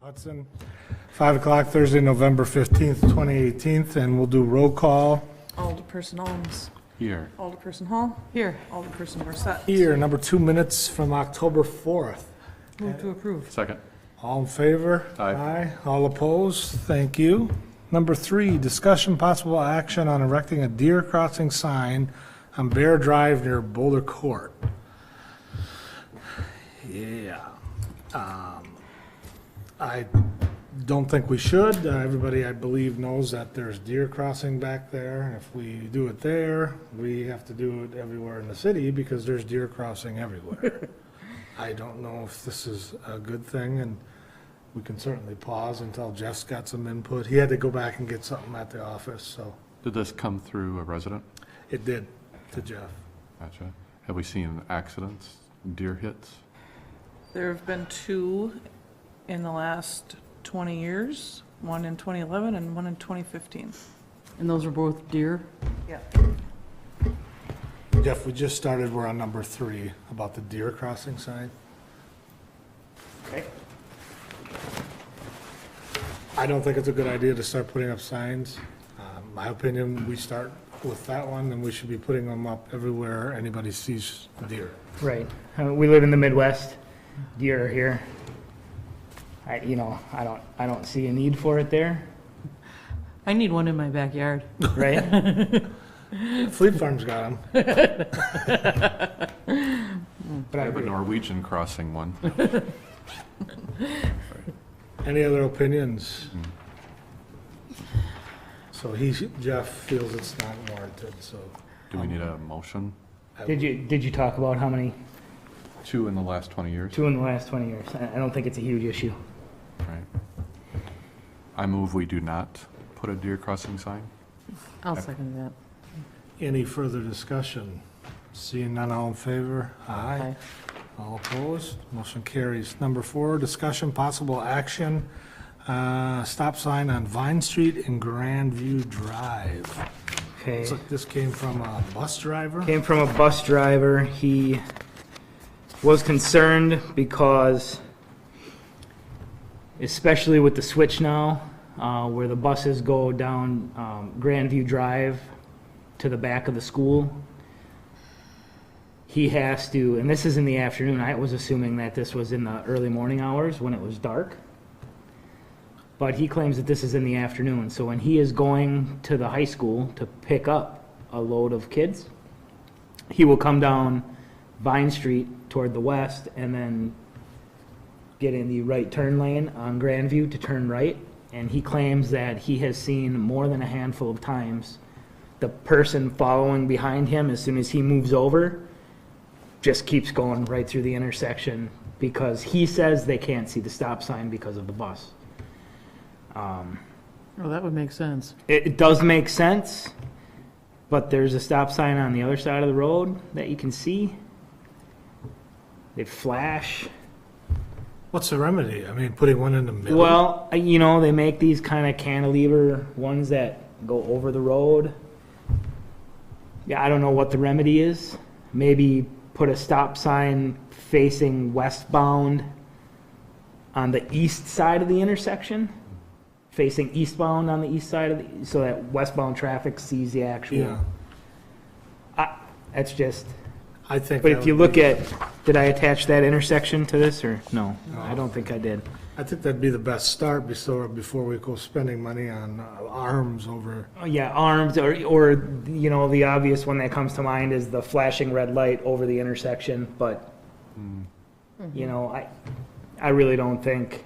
Hudson, 5 o'clock Thursday, November 15th, 2018, and we'll do roll call. Alderperson Holmes. Here. Alderperson Hall. Here. Alderperson Morset. Here, number 2 minutes from October 4th. Move to approve. Second. All in favor? Aye. All opposed? Thank you. Number 3, discussion possible action on erecting a deer crossing sign on Bear Drive near Boulder Court. Yeah. I don't think we should. Everybody, I believe, knows that there's deer crossing back there. If we do it there, we have to do it everywhere in the city because there's deer crossing everywhere. I don't know if this is a good thing, and we can certainly pause until Jeff's got some input. He had to go back and get something at the office, so Did this come through a resident? it did to Jeff. Gotcha. Have we seen accidents, deer hits? There have been 2 in the last 20 years, one in 2011 and one in 2015. And those are both deer? Yeah. Jeff, we just started, we're on number 3, about the deer crossing sign. Okay. I don't think it's a good idea to start putting up signs. My opinion, we start with that one, and we should be putting them up everywhere anybody sees deer. Right. We live in the Midwest. Deer are here. I don't see a need for it there, I need one in my backyard. right? Fleet Farm's got them. But I I have a agree. Norwegian crossing one. Any other opinions? So Jeff feels it's not warranted, so. Do we need a motion? Did you talk about how many? 2 in the last 20 years? 2 in the last 20 years. I don't think it's a huge issue. Right. I move we do not put a deer crossing sign. I'll second that. Any further discussion? Seeing none, all in favor? Aye. All opposed? Motion carries. Number 4, discussion possible action, stop sign on Vine Street and Grandview Drive. Okay. Looks like this came from a bus driver. Came from a bus driver. He was concerned because, especially with the switch now, where the buses go down Grandview Drive to the back of the school, he has to, and this is in the afternoon, I was assuming that this was in the early morning hours when it was dark, but he claims that this is in the afternoon. So when he is going to the high school to pick up a load of kids, he will come down Vine Street toward the west and then get in the right turn lane on Grandview to turn right. And he claims that he has seen more than a handful of times the person following behind him, as soon as he moves over, just keeps going right through the intersection because he says they can't see the stop sign because of the bus. Oh, that would make sense. It does make sense, but there's a stop sign on the other side of the road that you can see. They flash. What's the remedy? I mean, putting one in the middle? Well, they make these kind of cantilever ones that go over the road. Yeah, I don't know what the remedy is. Maybe put a stop sign facing westbound on the east side of the intersection, facing eastbound on the east side of the, so that westbound traffic sees the actual. Yeah. That's just. I think. But that if you would look at, did I attach that intersection to this or no? I don't think I did. I think that'd be the best start before we go spending money on arms over. Oh, yeah, arms or the obvious one that comes to mind is the flashing red light over the intersection. But I really don't think.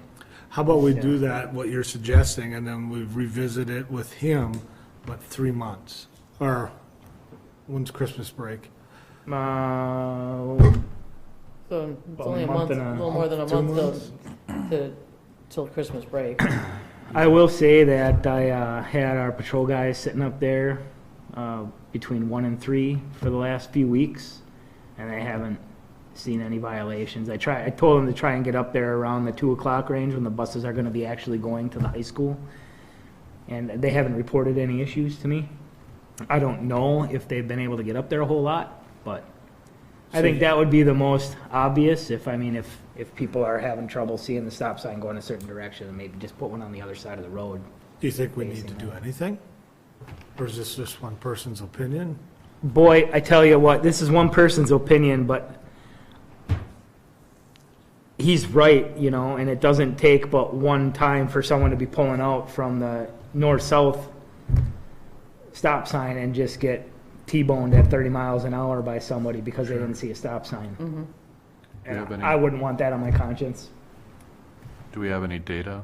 How about we do that, what you're suggesting, and then we revisit it with him, but 3 months? Or when's Christmas break? So it's About only a a month month, and a a- little more than a 2 month months? till Christmas break. I will say that I had our patrol guys sitting up there between 1 and 3 for the last few weeks, and they haven't seen any violations. I told them to try and get up there around the 2 o'clock range when the buses are going to be actually going to the high school, and they haven't reported any issues to me. I don't know if they've been able to get up there a whole lot, but I think that would be the most obvious if people are having trouble seeing the stop sign going a certain direction, then maybe just put one on the other side of the road. Do you think we need to do anything? Or is this just one person's opinion? Boy, I tell you what, this is one person's opinion, but he's right, and it doesn't take but one time for someone to be pulling out from the north-south stop sign and just get T-boned at 30 miles an hour by somebody because they didn't see a stop sign. Mm-hmm. And I wouldn't want that on my conscience. Do we have any data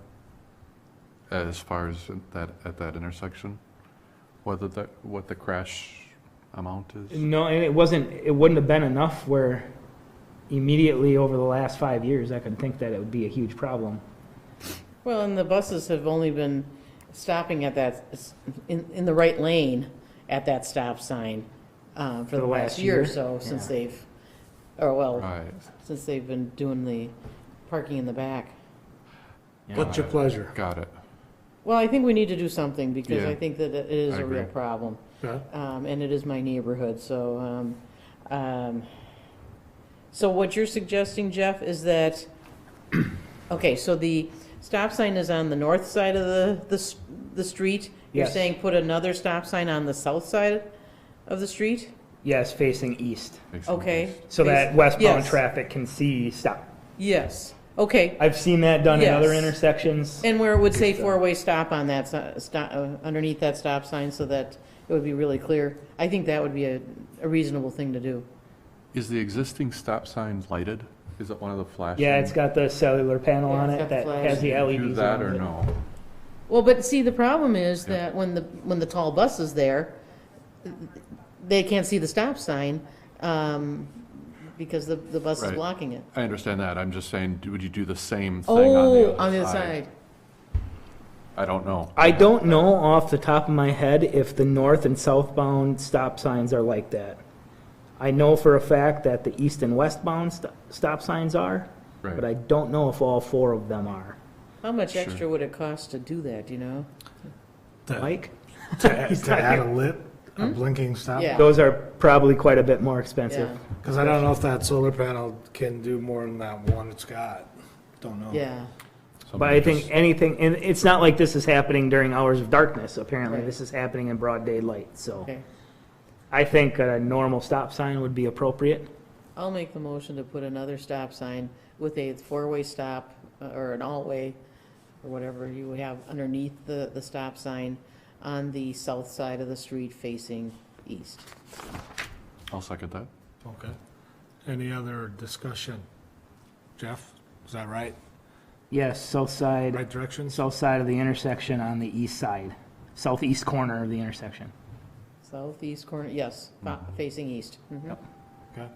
as far as at that intersection? What the crash amount is? No, and it wouldn't have been enough where immediately over the last 5 years, I could think that it would be a huge problem. Well, and the buses have only been stopping at that, in the right lane at that stop sign for the last year or so, since they've, Right. since they've been doing the parking in the back. What's your pleasure? Got it. Well, I think we need to do something, because Yeah. I think that it is I a real agree. problem. Yeah. And it is my neighborhood, so, so what you're suggesting, Jeff, is that, okay, so the stop sign is on the north side of the street? You're Yes. saying put another stop sign on the south side of the street? Yes, facing east, Facing Okay. east. so that westbound Yes. traffic can see stop. Yes, okay. I've seen that done in other Yes. intersections. And where it would say Just, four-way stop on that, underneath that stop sign, so that it would be really clear. I think that would be a reasonable thing to do. Is the existing stop sign lighted? Is it one of the flashing? Yeah, it's got the cellular panel Yeah, on it's it got the that flash. has the Do LEDs that on or it. no? Well, but see, the problem is Yeah. that when the tall bus is there, they can't see the stop sign, because the bus is Right. blocking it. I understand that. I'm just saying, would you do the same thing on the Oh, other on the other side? side. I don't know. I don't know off the top of my head if the north and southbound stop signs are like that. I know for a fact that the east and westbound stop signs are, Right. but I don't know if all four of them are. How much Sure. extra would it cost to do that, do you know? Mike? To add a lit, a blinking stop? Yeah. Those are probably quite a bit more expensive. Yeah, Because I don't know if that solar panel can do more than that one it's got. Don't know. yeah. But I think anything, and it's not like this is happening during hours of darkness, apparently. Right. This is happening in broad daylight, so. Okay. I think a normal stop sign would be appropriate. I'll make the motion to put another stop sign with a four-way stop, or an all-way, or whatever you would have underneath the stop sign on the south side of the street facing east. I'll second that. Okay. Any other discussion? Jeff, is that right? Yes, south side, Right direction? south side of the intersection on the east side, southeast corner of the intersection. Southeast corner, yes, facing east. Mhm. Okay.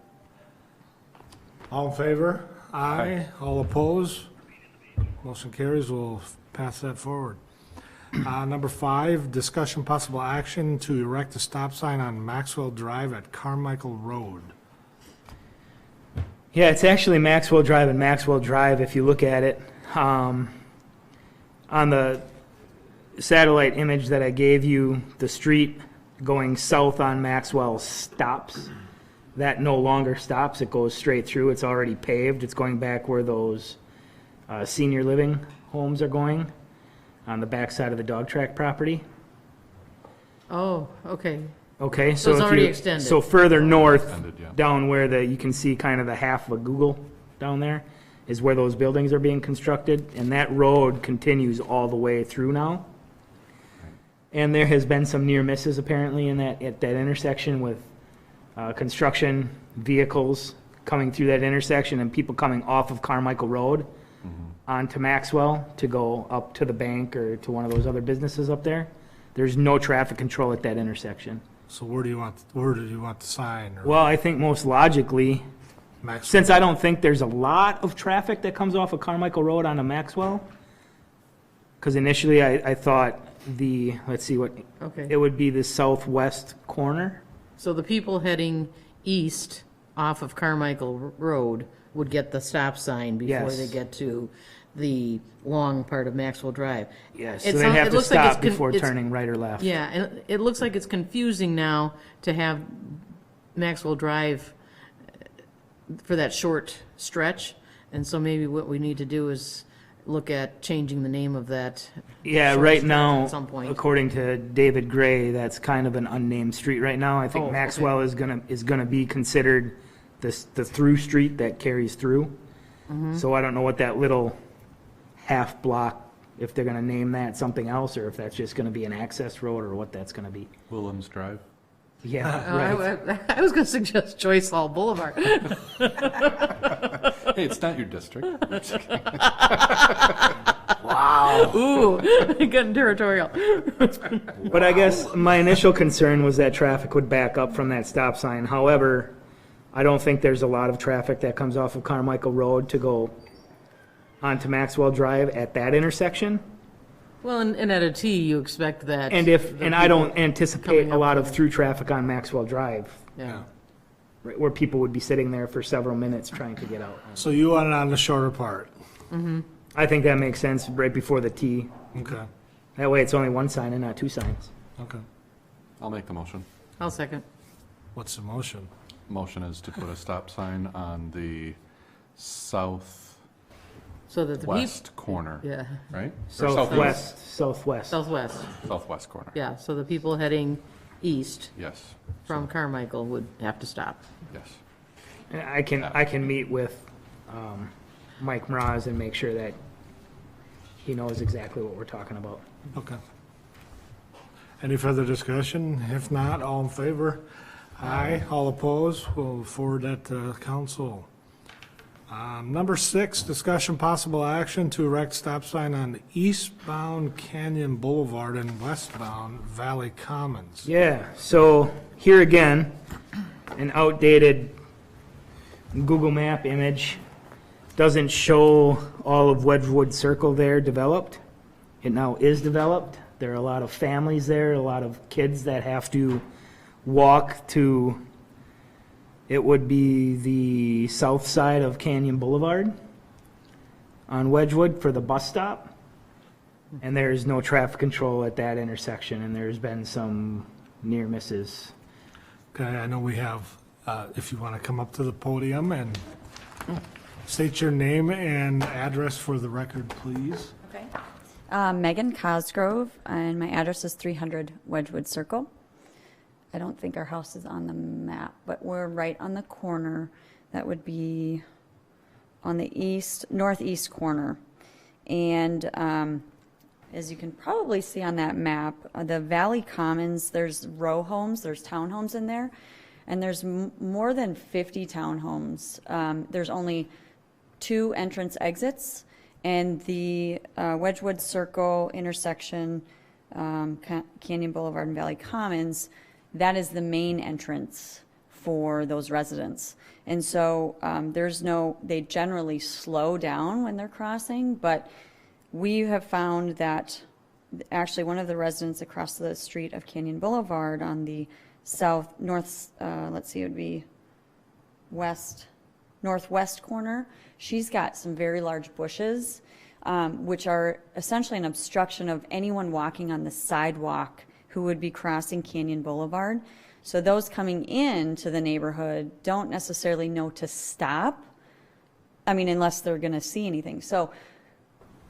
All in favor? Aye. All opposed? Motion carries. We'll pass that forward. Number 5, discussion possible action to erect a stop sign on Maxwell Drive at Carmichael Road. Yeah, it's actually Maxwell Drive and Maxwell Drive if you look at it. On the satellite image that I gave you, the street going south on Maxwell stops. That no longer stops. It goes straight through. It's already paved. It's going back where those senior living homes are going on the backside of the dog track property. Oh, okay. Okay, So it's if already you- extended. So further north, Extended, yeah. down where you can see kind of the half of a Google down there, is where those buildings are being constructed, and that road continues all the way through now. And there has been some near misses apparently at that intersection with construction vehicles coming through that intersection and people coming off of Carmichael Road onto Maxwell to go up to the bank or to one of those other businesses up there. There's no traffic control at that intersection. So where do you want the sign? Or Well, I think most logically, Maxwell? since I don't think there's a lot of traffic that comes off of Carmichael Road onto Maxwell, because initially I thought let's see what, Okay. it would be the southwest corner. So the people heading east off of Carmichael Road would get the stop sign before Yes. they get to the long part of Maxwell Drive. Yes, It so they sounds- have it to looks like it's stop con- before it's- turning right or left. Yeah, and it looks like it's confusing now to have Maxwell Drive for that short stretch. And so maybe what we need to do is look at changing the name of that. Yeah, short right stretch now, At some point. according to David Gray, that's kind of an unnamed street right now. I think Oh, okay. Maxwell is gonna be considered the through street that carries through. Mm-hmm. So I don't know what that little half block, if they're gonna name that something else, or if that's just gonna be an access road, or what that's gonna be. Williams Drive? Yeah, right. I was going to suggest Joyce Hall Boulevard. Hey, it's not your district. Ooh, getting territorial. But I guess my initial concern was that traffic would back up from that stop sign. However, I don't think there's a lot of traffic that comes off of Carmichael Road to go onto Maxwell Drive at that intersection. Well, and at a T, you expect that. And I don't anticipate coming a up lot of from- through traffic on Maxwell Drive, Yeah. right, where people would be sitting there for several minutes trying to get out. So you want it on the shorter part? I think that makes sense right before the T. Okay, That way it's only one sign and not two signs. okay. I'll make the motion. I'll second. What's the motion? Motion is to put a stop sign on the southwest So that the people, corner, yeah, right? Or Southwest. southwest, Southwest corner. yeah, so the people heading east Yes, from Carmichael would have to stop. yes. And I can meet with Mike Mraz and make sure that he knows exactly what we're talking about. Okay. Any further discussion? If not, all in favor? Aye. All opposed? We'll forward that to council. Number 6, discussion possible action to erect stop sign on eastbound Canyon Boulevard and westbound Valley Commons. Yeah, so here again, an outdated Google Map image doesn't show all of Wedgewood Circle there developed. It now is developed. There are a lot of families there, a lot of kids that have to walk to, it would be the south side of Canyon Boulevard on Wedgewood for the bus stop. And there's no traffic control at that intersection, and there's been some near misses. Okay, I know we have, if you want to come up to the podium and state your name and address for the record, please. Okay. Megan Cosgrove, and my address is 300 Wedgewood Circle. I don't think our house is on the map, but we're right on the corner. That would be on the northeast corner. And as you can probably see on that map, the Valley Commons, there's row homes, there's townhomes in there, and there's more than 50 townhomes. There's only 2 entrance exits, and the Wedgewood Circle intersection, Canyon Boulevard and Valley Commons, that is the main entrance for those residents. And so they generally slow down when they're crossing, but we have found that actually one of the residents across the street of Canyon Boulevard on the it would be northwest corner, she's got some very large bushes, which are essentially an obstruction of anyone walking on the sidewalk who would be crossing Canyon Boulevard. So those coming into the neighborhood don't necessarily know to stop, unless they're going to see anything. So,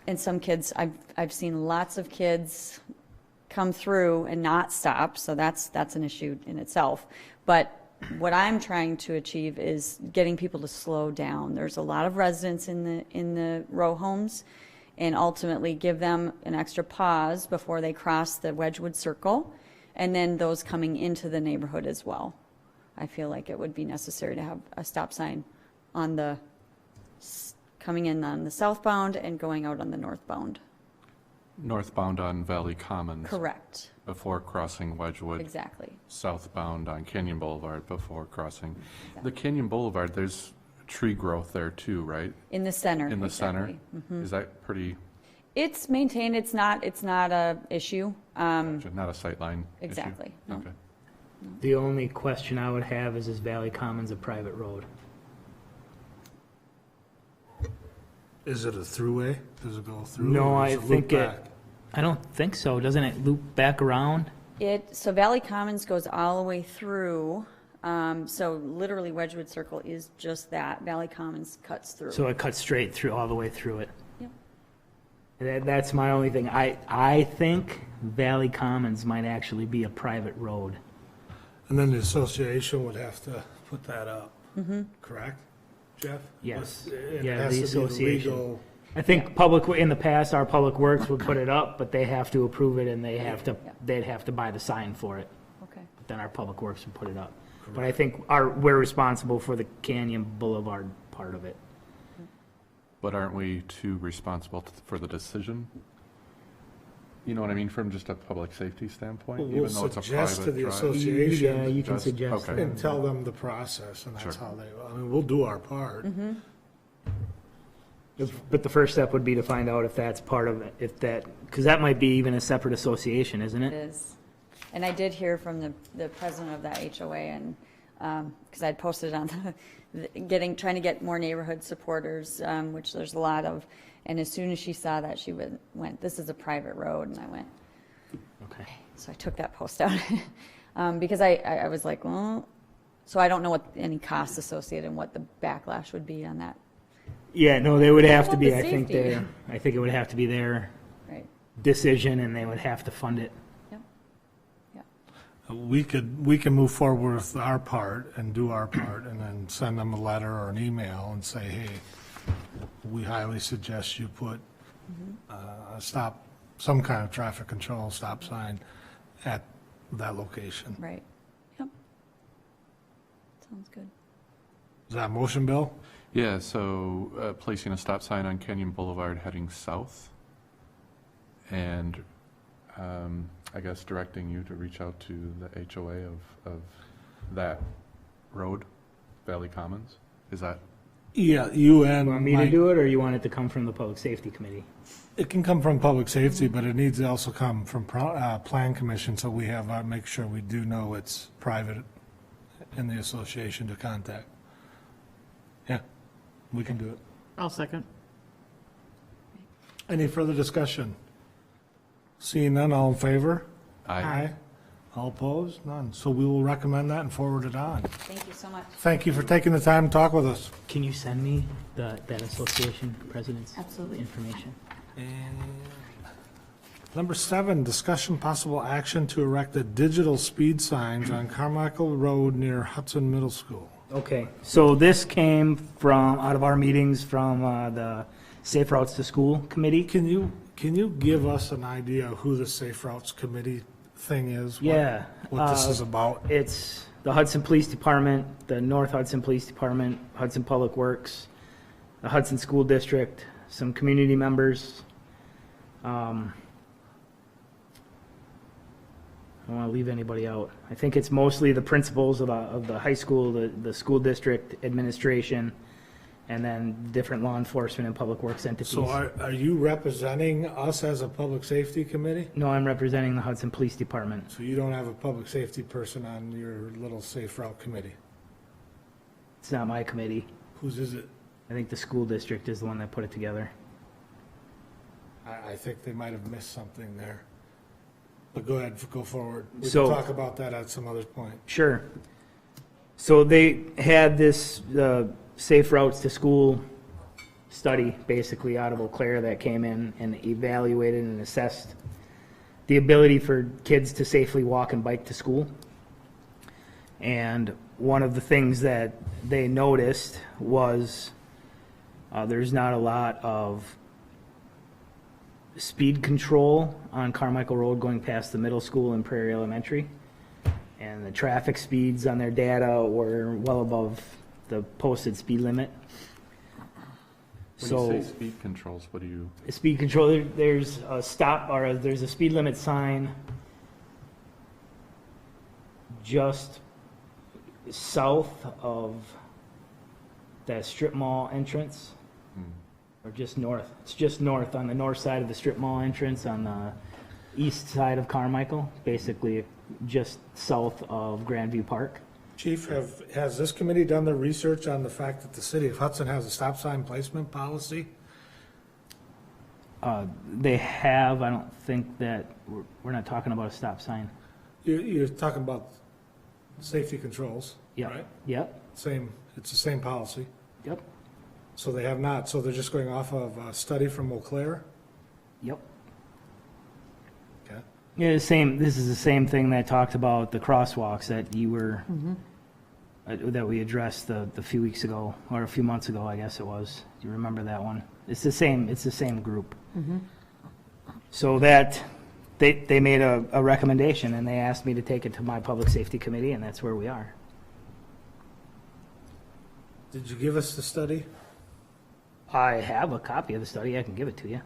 and some kids, I've seen lots of kids come through and not stop, so that's an issue in itself. But what I'm trying to achieve is getting people to slow down. There's a lot of residents in the row homes, and ultimately give them an extra pause before they cross the Wedgewood Circle, and then those coming into the neighborhood as well. I feel like it would be necessary to have a stop sign on coming in on the southbound and going out on the northbound. Northbound on Valley Commons. Correct, Before crossing Wedgewood. exactly. Southbound on Canyon Boulevard before crossing. The Canyon Boulevard, there's tree growth there too, right? In the center. In the center? exactly. Is that pretty, It's maintained, it's not a issue. not a sightline issue? Exactly, no. Okay. The only question I would have is Valley Commons a private road? Is it a throughway? Does it go through? No, or I does loop think back? I don't think so. Doesn't it loop back around? So Valley Commons goes all the way through, So literally Wedgewood Circle is just that. Valley Commons cuts through. So it cuts straight through, all the way through it. Yep. That's my only thing. I think Valley Commons might actually be a private road. And then the association would have to put that up, correct, Jeff? Yes. It Yeah, has the to be association. legal. I think in the past, our Public Works would put it up, but they have to approve it and they'd have to buy the sign for it. Okay. Then our Public Works would put it up. But I think we're responsible for the Canyon Boulevard part of it. But aren't we too responsible for the decision? You know what I mean, from just a public safety standpoint, Well, even we'll though it's a suggest to private the drive? association. Yeah, you can Just- suggest okay. And tell them the process, and that's Sure. how they, I mean, we'll do our part. But the first step would be to find out if that's part of it, because that might be even a separate association, isn't It it? is. And I did hear from the president of that HOA, and, because I'd posted on trying to get more neighborhood supporters, which there's a lot of. And as soon as she saw that, she went, this is a private road, and I went, Okay. so I took that post out. Because I was like, well, so I don't know what any costs associated and what the backlash would be on that, Yeah, no, they would have to Well, be, the I think safety. I think it would have to be their right? decision and they would have to fund it. Yep. Yep. We can move forward with our part and do our part, and then send them a letter or an email and say, hey, we highly suggest you put some kind of traffic control stop sign at that location. Right. Yep. Sounds good. Is that a motion, Bill? Yeah, so placing a stop sign on Canyon Boulevard heading south, and I guess directing you to reach out to the HOA of that road, Valley Commons. Is that, Yeah, you and You want me to Mike. do it or you want it to come from the Public Safety Committee? It can come from public safety, but it needs to also come from plan commission, so we have, make sure we do know it's private in the association to contact. Yeah, we can do it. I'll second. Any further discussion? Seeing none, all in favor? I, All opposed? None. So we will recommend that and forward it on. Thank you so much. Thank you for taking the time to talk with us. Can you send me that association president's Absolutely. information? Number 7, discussion possible action to erect a digital speed signs on Carmichael Road near Hudson Middle School. Okay, so this came out of our meetings from the Safe Routes to School Committee. Can you give us an idea of who the Safe Routes Committee thing is? Yeah. What this is about? It's the Hudson Police Department, the North Hudson Police Department, Hudson Public Works, the Hudson School District, some community members. I don't want to leave anybody out. I think it's mostly the principals of the high school, the school district administration, and then different law enforcement and public works entities. So are you representing us as a public safety committee? No, I'm representing the Hudson Police Department. So you don't have a public safety person on your little Safe Route Committee? It's not my committee. Whose is it? I think the school district is the one that put it together. I think they might have missed something there. But go ahead, go forward. We can So- talk about that at some other point. Sure. So they had this Safe Routes to School study, basically out of Eau Claire, that came in and evaluated and assessed the ability for kids to safely walk and bike to school. And one of the things that they noticed was there's not a lot of speed control on Carmichael Road going past the middle school and Prairie Elementary. And the traffic speeds on their data were well above the posted speed limit. when So, you say speed controls, what do you, speed control, there's a stop, or there's a speed limit sign just south of that strip mall entrance, or just north. It's just north, on the north side of the strip mall entrance, on the east side of Carmichael, basically just south of Grandview Park. Chief, has this committee done the research on the fact that the city of Hudson has a stop sign placement policy? They have, I don't think that, we're not talking about a stop sign. You're talking about safety controls, Yep. right? Yep, Same, it's the same policy. yep, So they have not, so they're just going off of a study from Eau Claire? yep. Okay. Yeah, this is the same thing that talked about the crosswalks that you were, that we addressed the few weeks ago, or a few months ago, I guess it was. Do you remember that one? It's the same group. So that, they made a recommendation, and they asked me to take it to my public safety committee, and that's where we are. Did you give us the study? I have a copy of the study, I can give it to you.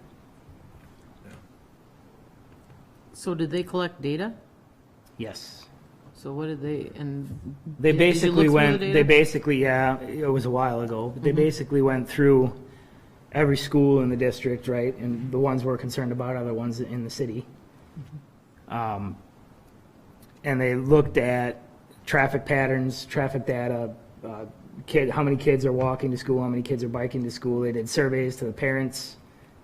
So did they collect data? Yes. So what did they, and? They did you basically look through the they data? basically, yeah, it was a while ago, but they basically went through every school in the district, right? And the ones we're concerned about are the ones in the city. And they looked at traffic patterns, traffic data, how many kids are walking to school, how many kids are biking to school. They did surveys to the parents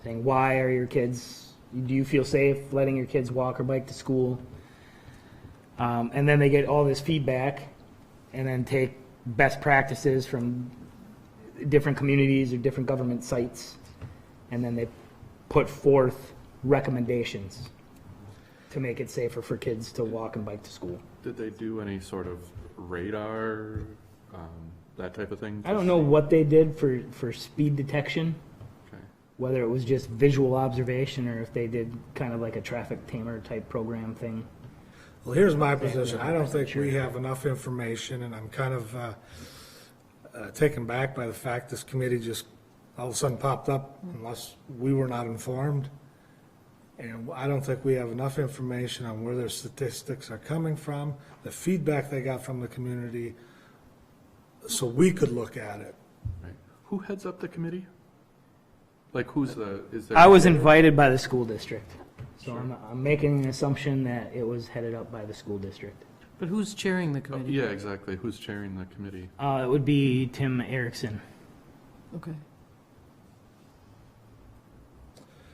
saying, why are your kids, do you feel safe letting your kids walk or bike to school? And then they get all this feedback and then take best practices from different communities or different government sites. And then they put forth recommendations to make it safer for kids to walk and bike to school. Did they do any sort of radar, that type of thing? I don't know what they did for speed detection, Okay. whether it was just visual observation or if they did kind of like a traffic tamer type program thing. Well, here's my position. I don't think we have enough information, and I'm kind of taken back by the fact this committee just all of a sudden popped up unless we were not informed. And I don't think we have enough information on where their statistics are coming from, the feedback they got from the community, so we could look at it. Right. Who heads up the committee? Like, is there? I was invited by the school district, so I'm making an assumption that it was headed up by the school district. But who's chairing the Oh, committee? yeah, exactly. Who's chairing the committee? It would be Tim Erickson. Okay.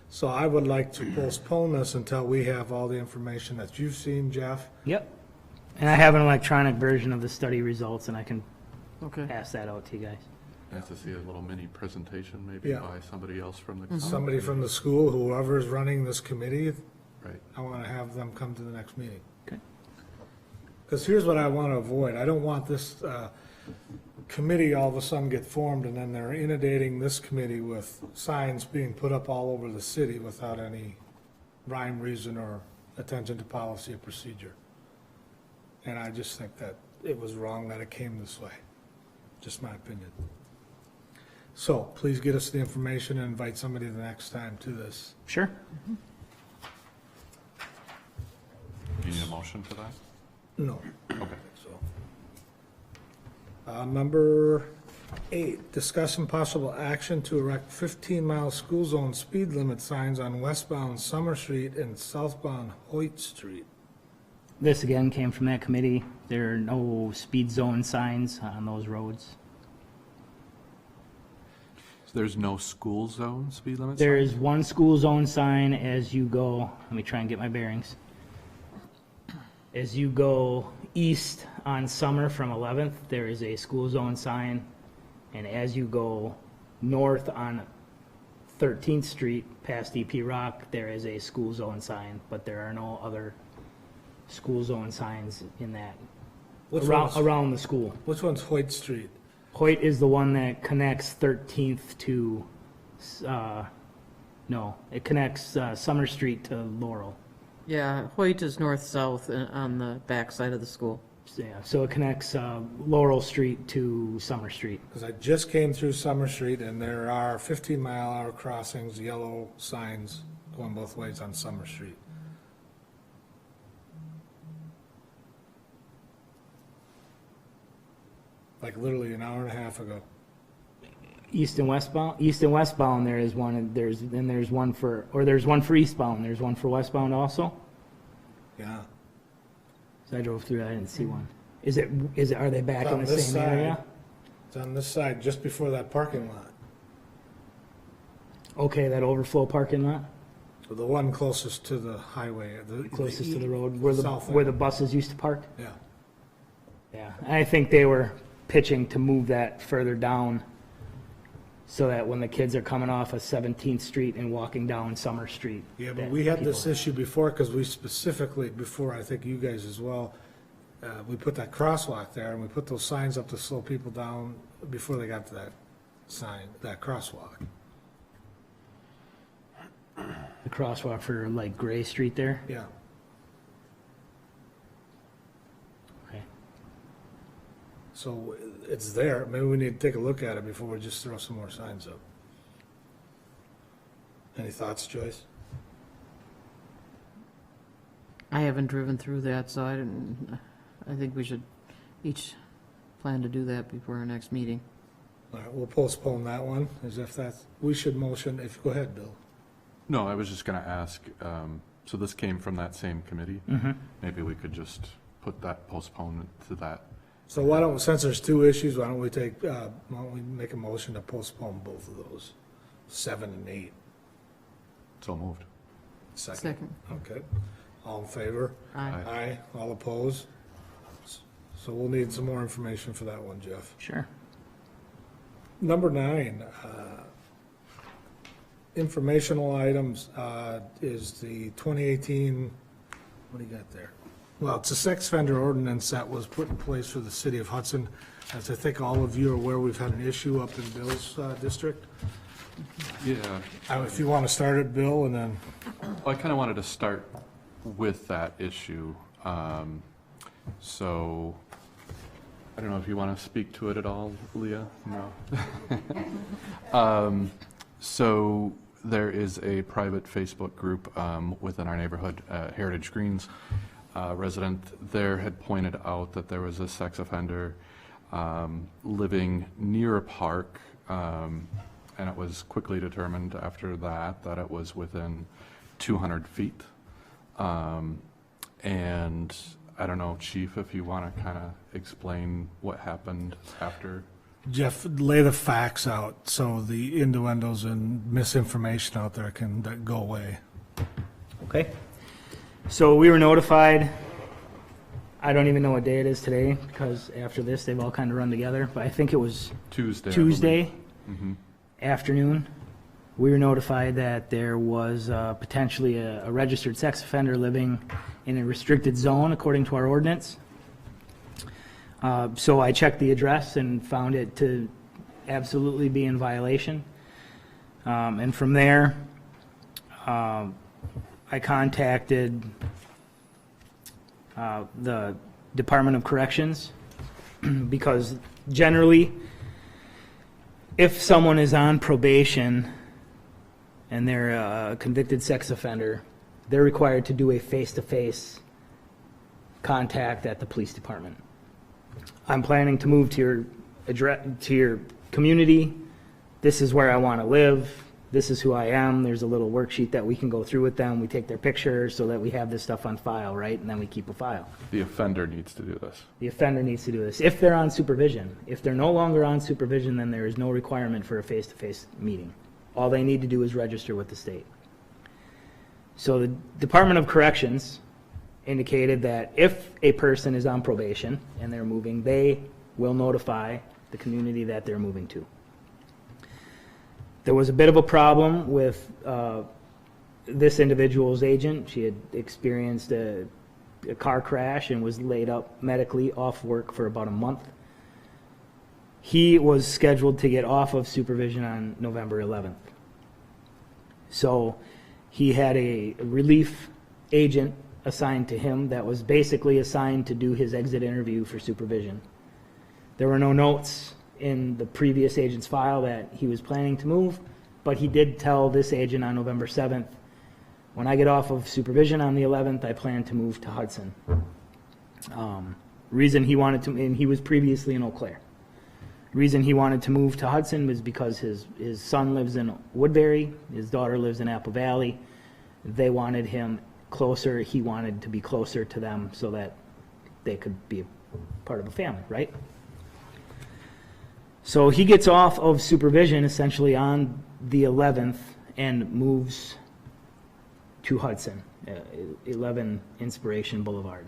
So I would like to postpone this until we have all the information that you've seen, Jeff. Yep. And I have an electronic version of the study results, and I can Okay. pass that out to you guys. Nice to see a little mini presentation maybe Yeah. by somebody else from the. Somebody from the school, whoever's running this committee, Right. I want to have them come to the next meeting. Okay. Because here's what I want to avoid. I don't want this committee all of a sudden get formed and then they're inundating this committee with signs being put up all over the city without any rhyme, reason, or attention to policy or procedure. And I just think that it was wrong that it came this way. Just my opinion. So please get us the information and invite somebody the next time to this. Sure. Do you need a motion for that? No. Okay. So, number 8, discussion possible action to erect 15-mile school zone speed limit signs on westbound Summer Street and southbound Hoyt Street. This again came from that committee. There are no speed zone signs on those roads. So there's no school zone speed limit? There signs? is one school zone sign as you go, let me try and get my bearings. As you go east on Summer from 11th, there is a school zone sign. And as you go north on 13th Street past EP Rock, there is a school zone sign, but there are no other school zone signs in that, around the school. Which one's Hoyt Street? Hoyt is the one that connects 13th to, no, it connects Summer Street to Laurel. Yeah, Hoyt is north-south on the back side of the school. Yeah, so it connects Laurel Street to Summer Street. Because I just came through Summer Street and there are 15-mile-hour crossings, yellow signs going both ways on Summer Street. Like literally an hour and a half ago. East and westbound, there is one, and there's one for eastbound, there's one for westbound also. Yeah. So I drove through that, I didn't see one. Are they back It's in on the this same side. area? It's on this side, just before that parking lot. Okay, that overflow parking lot, The one closest to the highway. closest to the road, where south the end. buses used to park? Yeah. Yeah, I think they were pitching to move that further down so that when the kids are coming off of 17th Street and walking down Summer Street. Yeah, but that we had this people- issue before, because we specifically, before, I think you guys as well, we put that crosswalk there, and we put those signs up to slow people down before they got to that sign, that crosswalk. The crosswalk for like Gray Street there. Yeah. Okay. So it's there, maybe we need to take a look at it before we just throw some more signs up. Any thoughts, Joyce? I haven't driven through that, so I think we should each plan to do that before our next meeting. All right, we'll postpone that one, as if that's, we should motion, go ahead, Bill. No, I was just going to ask, so this came from that same committee? Maybe we could just put that postponement to that. So why don't, since there's two issues, why don't we make a motion to postpone both of those, 7 and 8? So moved. Second. Okay. All in favor? Aye. Aye. All opposed? So we'll need some more information for that one, Jeff. Sure. Number 9, informational items, is the 2018, what do you got there? Well, it's a sex offender ordinance that was put in place for the city of Hudson. As I think all of you are aware, we've had an issue up in Bill's district. Yeah, If you want to start it, Bill, and then, I kind of wanted to start with that issue. So, I don't know if you want to speak to it at all, Leah? No. So, there is a private Facebook group within our neighborhood, Heritage Greens. Resident there had pointed out that there was a sex offender living near a park, and it was quickly determined after that it was within 200 feet. And I don't know, Chief, if you want to kind of explain what happened after. Jeff, lay the facts out so the innuendos and misinformation out there can go away. Okay. So we were notified, I don't even know what day it is today, because after this, they've all kind of run together, but I think it was Tuesday. I believe. Tuesday Mhm. afternoon. We were notified that there was potentially a registered sex offender living in a restricted zone according to our ordinance. So I checked the address and found it to absolutely be in violation. And from there, I contacted the Department of Corrections because generally, if someone is on probation and they're a convicted sex offender, they're required to do a face-to-face contact at the police department. I'm planning to move to your address, to your community. This is where I want to live. This is who I am. There's a little worksheet that we can go through with them. We take their picture so that we have this stuff on file, right? And then we keep a file. The offender needs to do this. The offender needs to do this if they're on supervision. If they're no longer on supervision, then there is no requirement for a face-to-face meeting. All they need to do is register with the state. So the Department of Corrections indicated that if a person is on probation and they're moving, they will notify the community that they're moving to. There was a bit of a problem with this individual's agent. She had experienced a car crash and was laid up medically off work for about a month. He was scheduled to get off of supervision on November 11th. So he had a relief agent assigned to him that was basically assigned to do his exit interview for supervision. There were no notes in the previous agent's file that he was planning to move, but he did tell this agent on November 7th, when I get off of supervision on the 11th, I plan to move to Hudson. Reason he wanted to, and he was previously in Eau Claire. Reason he wanted to move to Hudson was because his son lives in Woodbury, his daughter lives in Apple Valley. They wanted him closer, he wanted to be closer to them so that they could be part of a family, right? So he gets off of supervision essentially on the 11th and moves to Hudson, 11 Inspiration Boulevard.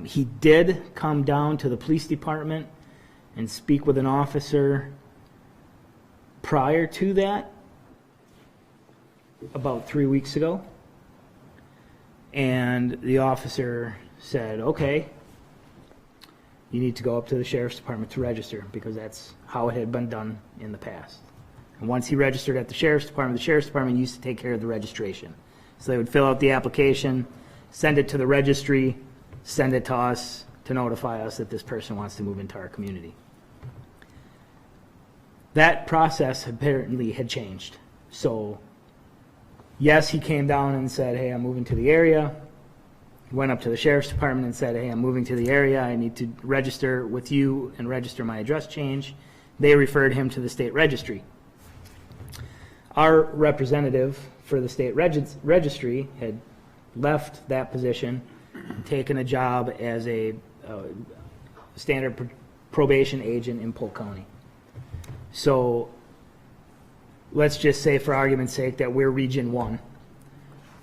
He did come down to the police department and speak with an officer prior to that, about 3 weeks ago. And the officer said, okay, you need to go up to the sheriff's department to register, because that's how it had been done in the past. And once he registered at the sheriff's department used to take care of the registration. So they would fill out the application, send it to the registry, send it to us to notify us that this person wants to move into our community. That process apparently had changed. So yes, he came down and said, hey, I'm moving to the area. He went up to the sheriff's department and said, hey, I'm moving to the area. I need to register with you and register my address change. They referred him to the state registry. Our representative for the state registry had left that position and taken a job as a standard probation agent in Polk County. So let's just say, for argument's sake, that we're Region 1.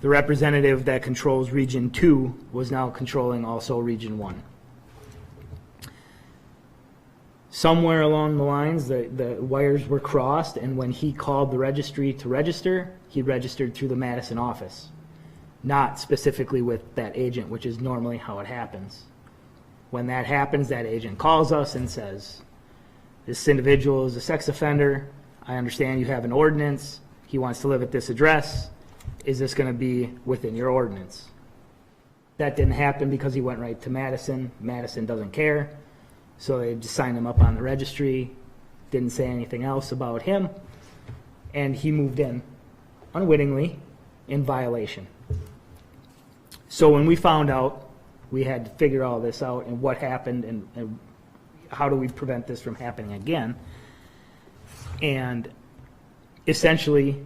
The representative that controls Region 2 was now controlling also Region 1. Somewhere along the lines, the wires were crossed, and when he called the registry to register, he registered through the Madison office, not specifically with that agent, which is normally how it happens. When that happens, that agent calls us and says, this individual is a sex offender. I understand you have an ordinance. He wants to live at this address. Is this going to be within your ordinance? That didn't happen because he went right to Madison. Madison doesn't care. So they just signed him up on the registry, didn't say anything else about him, and he moved in unwittingly in violation. So when we found out, we had to figure all this out and what happened and how do we prevent this from happening again, and essentially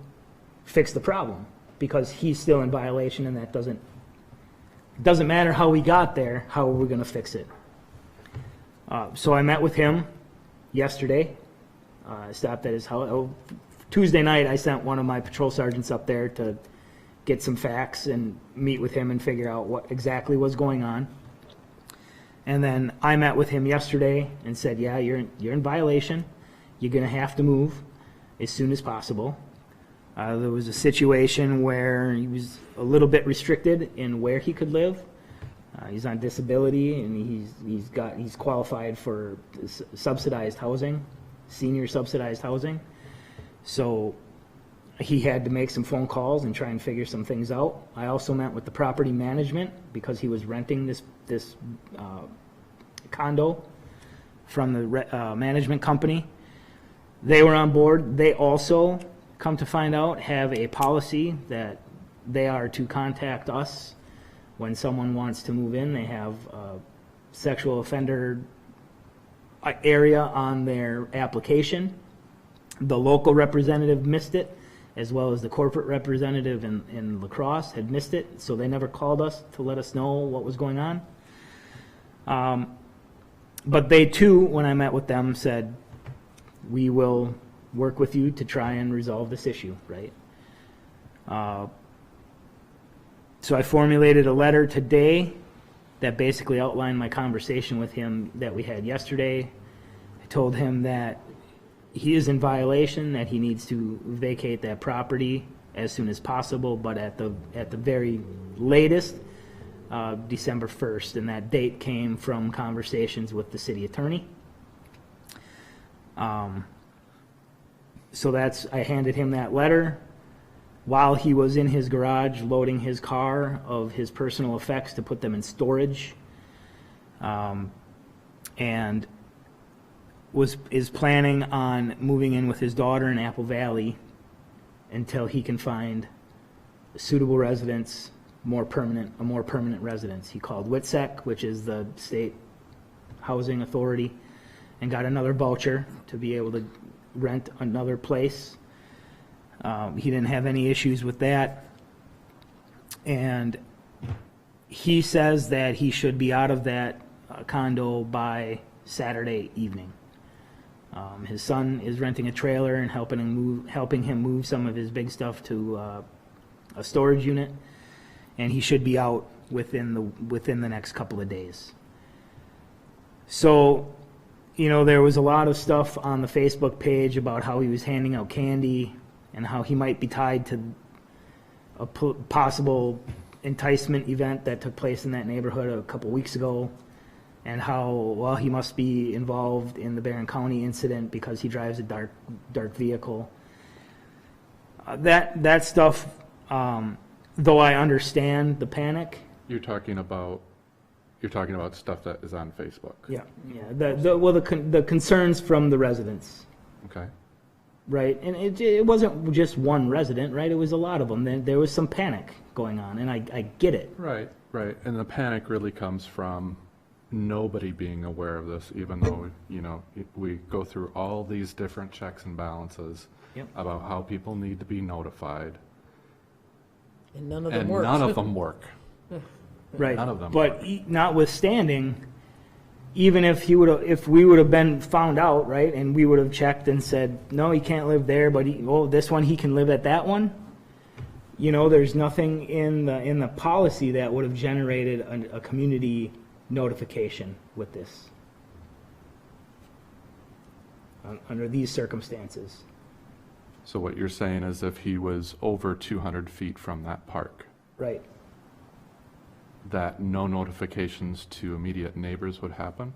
fix the problem, because he's still in violation, and that doesn't matter how we got there. How are we going to fix it? So I met with him yesterday. I stopped at his house. Tuesday night, I sent one of my patrol sergeants up there to get some facts and meet with him and figure out what exactly was going on. And then I met with him yesterday and said, yeah, you're in violation. You're going to have to move as soon as possible. There was a situation where he was a little bit restricted in where he could live. He's on disability, and he's qualified for subsidized housing, senior subsidized housing. So he had to make some phone calls and try and figure some things out. I also met with the property management, because he was renting this condo from the management company. They were on board. They also, come to find out, have a policy that they are to contact us when someone wants to move in. They have a sexual offender area on their application. The local representative missed it, as well as the corporate representative in La Crosse had missed it, so they never called us to let us know what was going on. But they too, when I met with them, said, we will work with you to try and resolve this issue, right? So I formulated a letter today that basically outlined my conversation with him that we had yesterday. I told him that he is in violation, that he needs to vacate that property as soon as possible, but at the very latest, December 1st, and that date came from conversations with the city attorney. So I handed him that letter while he was in his garage loading his car of his personal effects to put them in storage, and is planning on moving in with his daughter in Apple Valley until he can find a suitable residence, a more permanent residence. He called WITSEC, which is the state housing authority, and got another voucher to be able to rent another place. He didn't have any issues with that. And he says that he should be out of that condo by Saturday evening. His son is renting a trailer and helping him move some of his big stuff to a storage unit, and he should be out within the next couple of days. So, there was a lot of stuff on the Facebook page about how he was handing out candy and how he might be tied to a possible enticement event that took place in that neighborhood a couple weeks ago, and how, well, he must be involved in the Barron County incident because he drives a dark vehicle. That stuff, though I understand the panic. You're talking about stuff that is on Facebook. Yeah. The concerns from the residents, Okay. right? And it wasn't just one resident, right? It was a lot of them. There was some panic going on, and I get it. Right. And the panic really comes from nobody being aware of this, even though, we go through all these different checks and balances Yep. about how people need to be notified. And none of them And worked. none of them work. Right. None of them. But notwithstanding, even if we would have been found out, right, and we would have checked and said, no, he can't live there, but this one, he can live at that one. There's nothing in the policy that would have generated a community notification with this under these circumstances. So what you're saying is if he was over 200 feet from that park, Right. that no notifications to immediate neighbors would happen?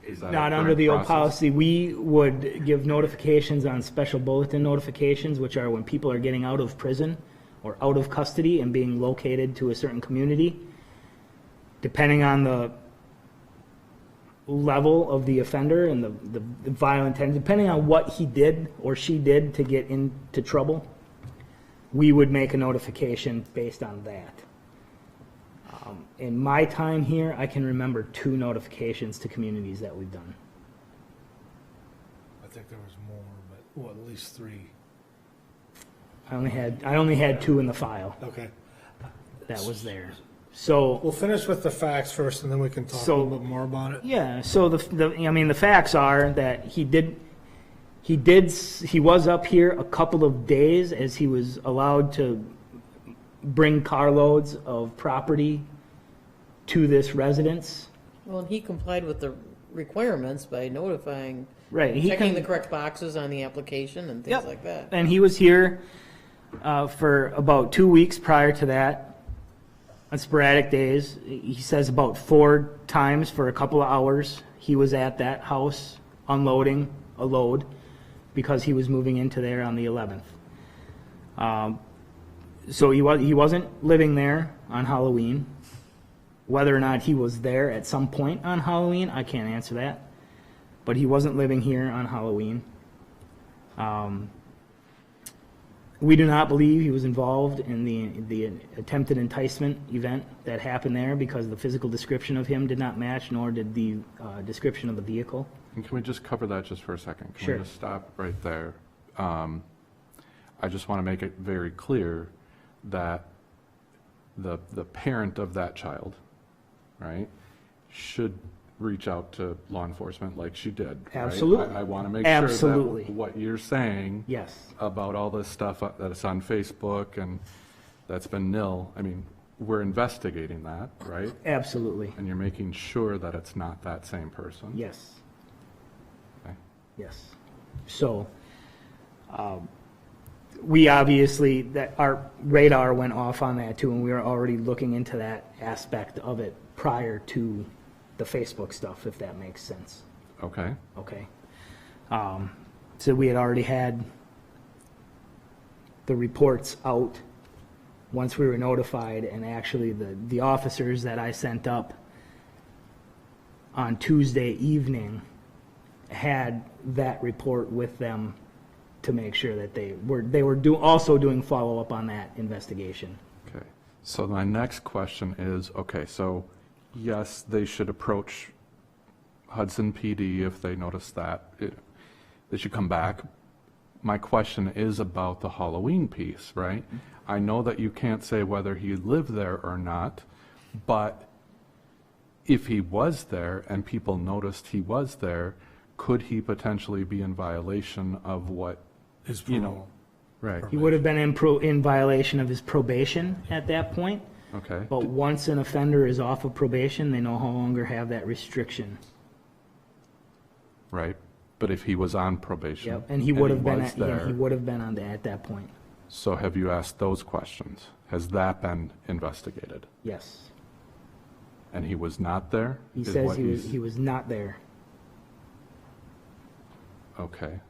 Is that a Not under current the old process? policy. We would give notifications on special bulletin notifications, which are when people are getting out of prison or out of custody and being located to a certain community. Depending on the level of the offender and the violent tendency, depending on what he did or she did to get into trouble, we would make a notification based on that. In my time here, I can remember 2 notifications to communities that we've done. I think there was more, but, at least 3. I only had 2 in the file Okay. that was there. So, We'll finish with the facts first, and then we can talk a So- little bit more about it. yeah, so the facts are that he was up here a couple of days as he was allowed to bring carloads of property to this residence. Well, and he complied with the requirements by notifying, Right. checking the correct boxes on the application and things Yep. like that. And he was here for about 2 weeks prior to that, on sporadic days. He says about 4 times for a couple of hours he was at that house unloading a load because he was moving into there on the 11th. So he wasn't living there on Halloween. Whether or not he was there at some point on Halloween, I can't answer that. But he wasn't living here on Halloween. We do not believe he was involved in the attempted enticement event that happened there because the physical description of him did not match, nor did the description of the vehicle. And can we just cover that just for a second? Can Sure. we just stop right there? I just want to make it very clear that the parent of that child, right, should reach out to law enforcement like she did. Right? Absolutely. I want to make Absolutely. sure that what you're saying Yes. about all this stuff that's on Facebook and that's been nil, I mean, we're investigating that, right? Absolutely. And you're making sure that it's not that same person. Yes. Okay. Yes. So, we obviously, that our radar went off on that too, and we were already looking into that aspect of it prior to the Facebook stuff, if that makes sense. Okay. Okay. So we had already had the reports out once we were notified, and actually the officers that I sent up on Tuesday evening had that report with them to make sure that they were also doing follow-up on that investigation. Okay. So my next question is, okay, so yes, they should approach Hudson PD if they notice that. They should come back. My question is about the Halloween piece, right? I know that you can't say whether he lived there or not, but if he was there and people noticed he was there, could he potentially be in violation of what, His you parole. know? Right. He would have been in violation of his probation at that point. Okay, But once an offender is off of probation, they no longer have that restriction. right. But if he was on probation. Yep, and he would have been, was yeah, he there, would have been on that at that point. So have you asked those questions? Has that been investigated? Yes. And he was not there? He Is says what he was not there. Okay.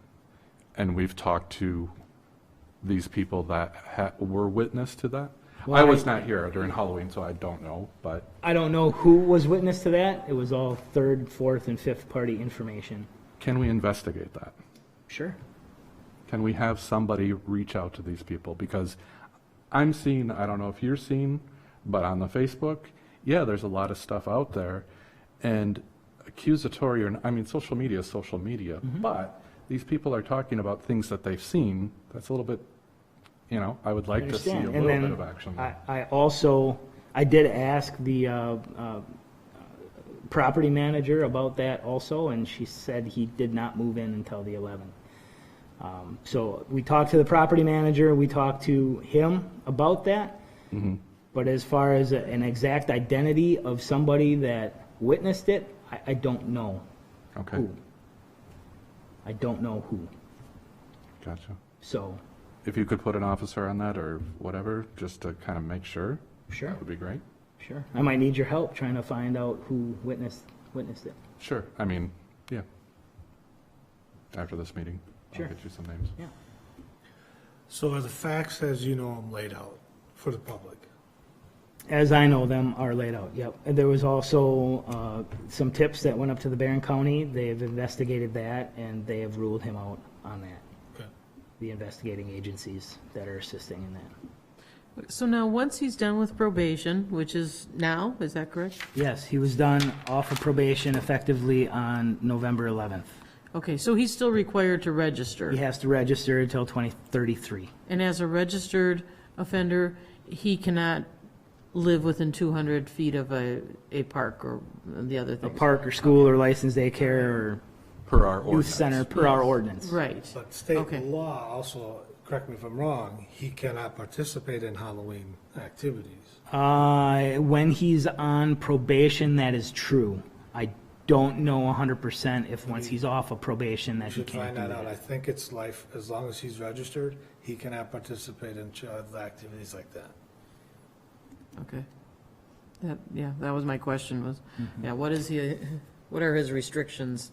And we've talked to these people that were witness to that? Well, I was not here during Halloween, so I don't know, but, I don't know who was witness to that. It was all third, fourth, and fifth party information. can we investigate that? Sure. Can we have somebody reach out to these people? Because I'm seeing, I don't know if you're seeing, but on the Facebook, yeah, there's a lot of stuff out there. And accusatory, or, I mean, social media is social media, but these people are talking about things that they've seen. That's a little bit, you know, I would like to see a Understand. little And bit then of action. I also, I did ask the property manager about that also, and she said he did not move in until the 11th. So we talked to the property manager, we talked to him about that. But as far as an exact identity of somebody that witnessed it, I don't know Okay, who. I don't know who. gotcha. So, If you could put an officer on that or whatever, just to kind of make sure, sure, that would be great. sure. I might need your help trying to find out who witnessed it. Sure, I mean, yeah. After this meeting, Sure. I'll get you some names. Yeah. So are the facts as you know them laid out for the public? As I know them, are laid out, yep. And there was also some tips that went up to the Barron County. They have investigated that, and they have ruled him out on that. Okay. The investigating agencies that are assisting in that. So now, once he's done with probation, which is now, is that correct? Yes, he was done off of probation effectively on November 11th. Okay, so he's still required to register. He has to register until 2033. And as a registered offender, he cannot live within 200 feet of a park or the other A things. park or school or licensed daycare or Per our youth ordinance. center per our ordinance. Right. But state Okay. law also, correct me if I'm wrong, he cannot participate in Halloween activities. When he's on probation, that is true. I don't know 100% if once he's off of probation You that he should can't find do that out. I that. think it's life, as long as he's registered, he cannot participate in child activities like that. Okay. That was my question was, Mm-hmm. yeah, what are his restrictions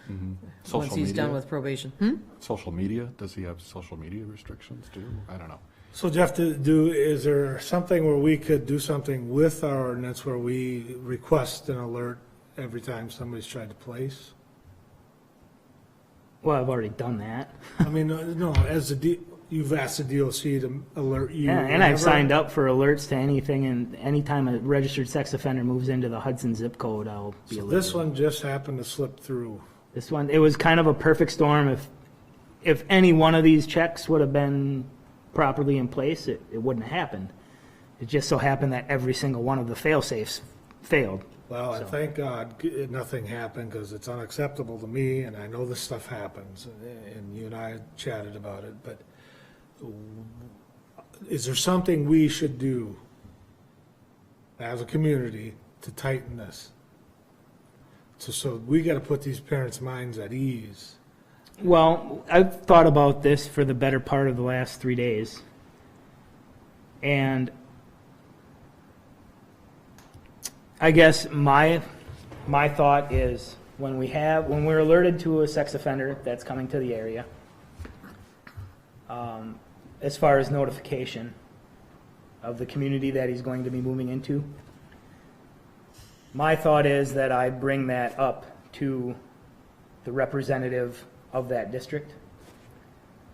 once Social he's done media? with probation? Social media, does he have social media restrictions too? I don't know. So Jeff, is there something where we could do something with our ordinance where we request an alert every time somebody's tried to place? Well, I've already done that. I mean, no, you've asked the DOC to alert you. Yeah, and I've signed up for alerts to anything, and anytime a registered sex offender moves into the Hudson zip code, I'll be So alerted. this one just happened to slip through. This one, it was kind of a perfect storm. If any one of these checks would have been properly in place, it wouldn't have happened. It just so happened that every single one of the fail-safes failed. Well, and So- thank God nothing happened, because it's unacceptable to me, and I know this stuff happens, and you and I chatted about it, but is there something we should do as a community to tighten this? So we got to put these parents' minds at ease. Well, I've thought about this for the better part of the last 3 days. And I guess my thought is when we're alerted to a sex offender that's coming to the area, as far as notification of the community that he's going to be moving into, my thought is that I bring that up to the representative of that district,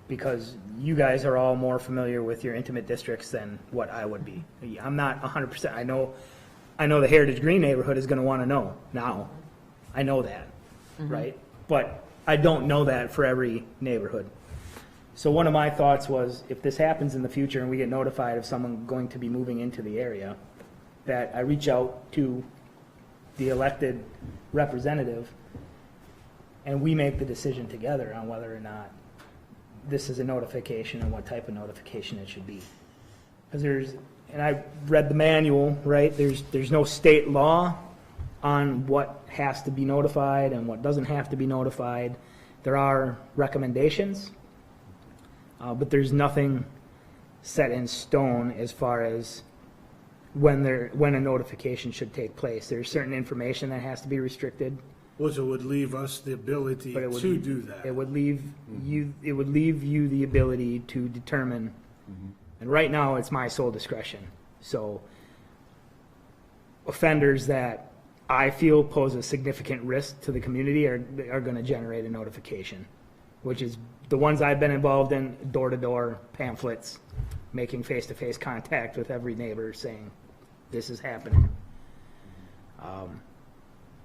because you guys are all more familiar with your intimate districts than what I would be. I'm not 100%. I know the Heritage Green neighborhood is going to want to know now. I know that, right? But I don't know that for every neighborhood. So one of my thoughts was, if this happens in the future and we get notified of someone going to be moving into the area, that I reach out to the elected representative and we make the decision together on whether or not this is a notification and what type of notification it should be. Because and I read the manual, right? There's no state law on what has to be notified and what doesn't have to be notified. There are recommendations, but there's nothing set in stone as far as when a notification should take place. There's certain information that has to be restricted, Which it would leave us the ability but it would to do that. It would leave you the ability to determine. And right now, it's my sole discretion. So offenders that I feel pose a significant risk to the community are going to generate a notification, which is the ones I've been involved in, door-to-door pamphlets, making face-to-face contact with every neighbor saying, this is happening.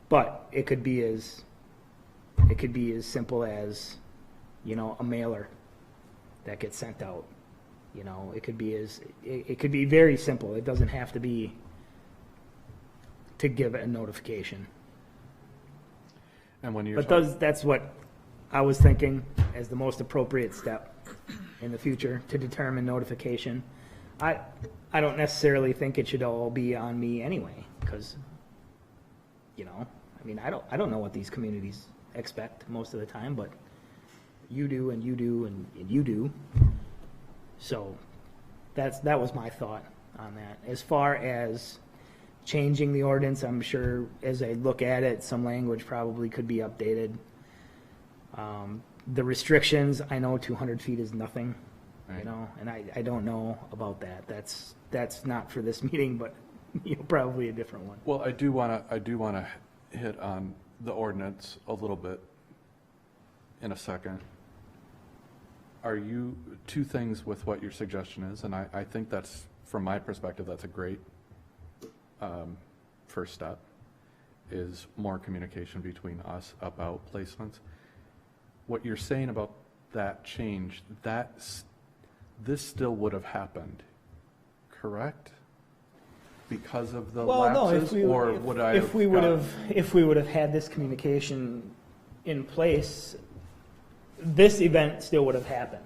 But it could be as simple as, a mailer that gets sent out. It could be very simple. It doesn't have to be to give a notification. And when you're But that's what I was thinking as the most appropriate step in the future to determine notification. I don't necessarily think it should all be on me anyway, because, I don't know what these communities expect most of the time, but you do, and you do, and you do. So that was my thought on that. As far as changing the ordinance, I'm sure as I look at it, some language probably could be updated. The restrictions, I know 200 feet is nothing, Right. and I don't know about that. That's not for this meeting, but probably a different one. Well, I do want to hit on the ordinance a little bit in a second. Are you, two things with what your suggestion is, and I think that's, from my perspective, that's a great first step, is more communication between us about placements. What you're saying about that change, this still would have happened, correct? Because of the lapses, or would I have if we would have had this communication in place, this event still would have happened.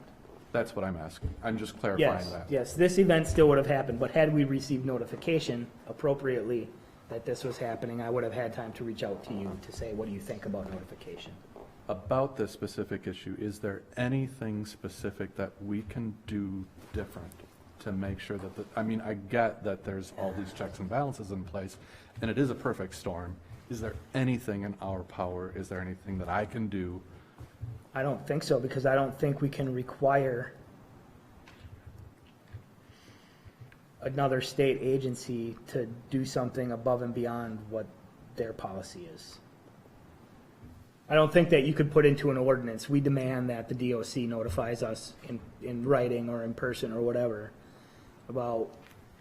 That's what I'm asking. I'm just clarifying that. Yes, this event still would have happened, but had we received notification appropriately that this was happening, I would have had time to reach out to you to say, what do you think about notification? About this specific issue, is there anything specific that we can do different to make sure that I get that there's all these checks and balances in place, and it is a perfect storm. Is there anything in our power? Is there anything that I can do? I don't think so, because I don't think we can require another state agency to do something above and beyond what their policy is. I don't think that you could put into an ordinance, we demand that the DOC notifies us in writing or in person or whatever about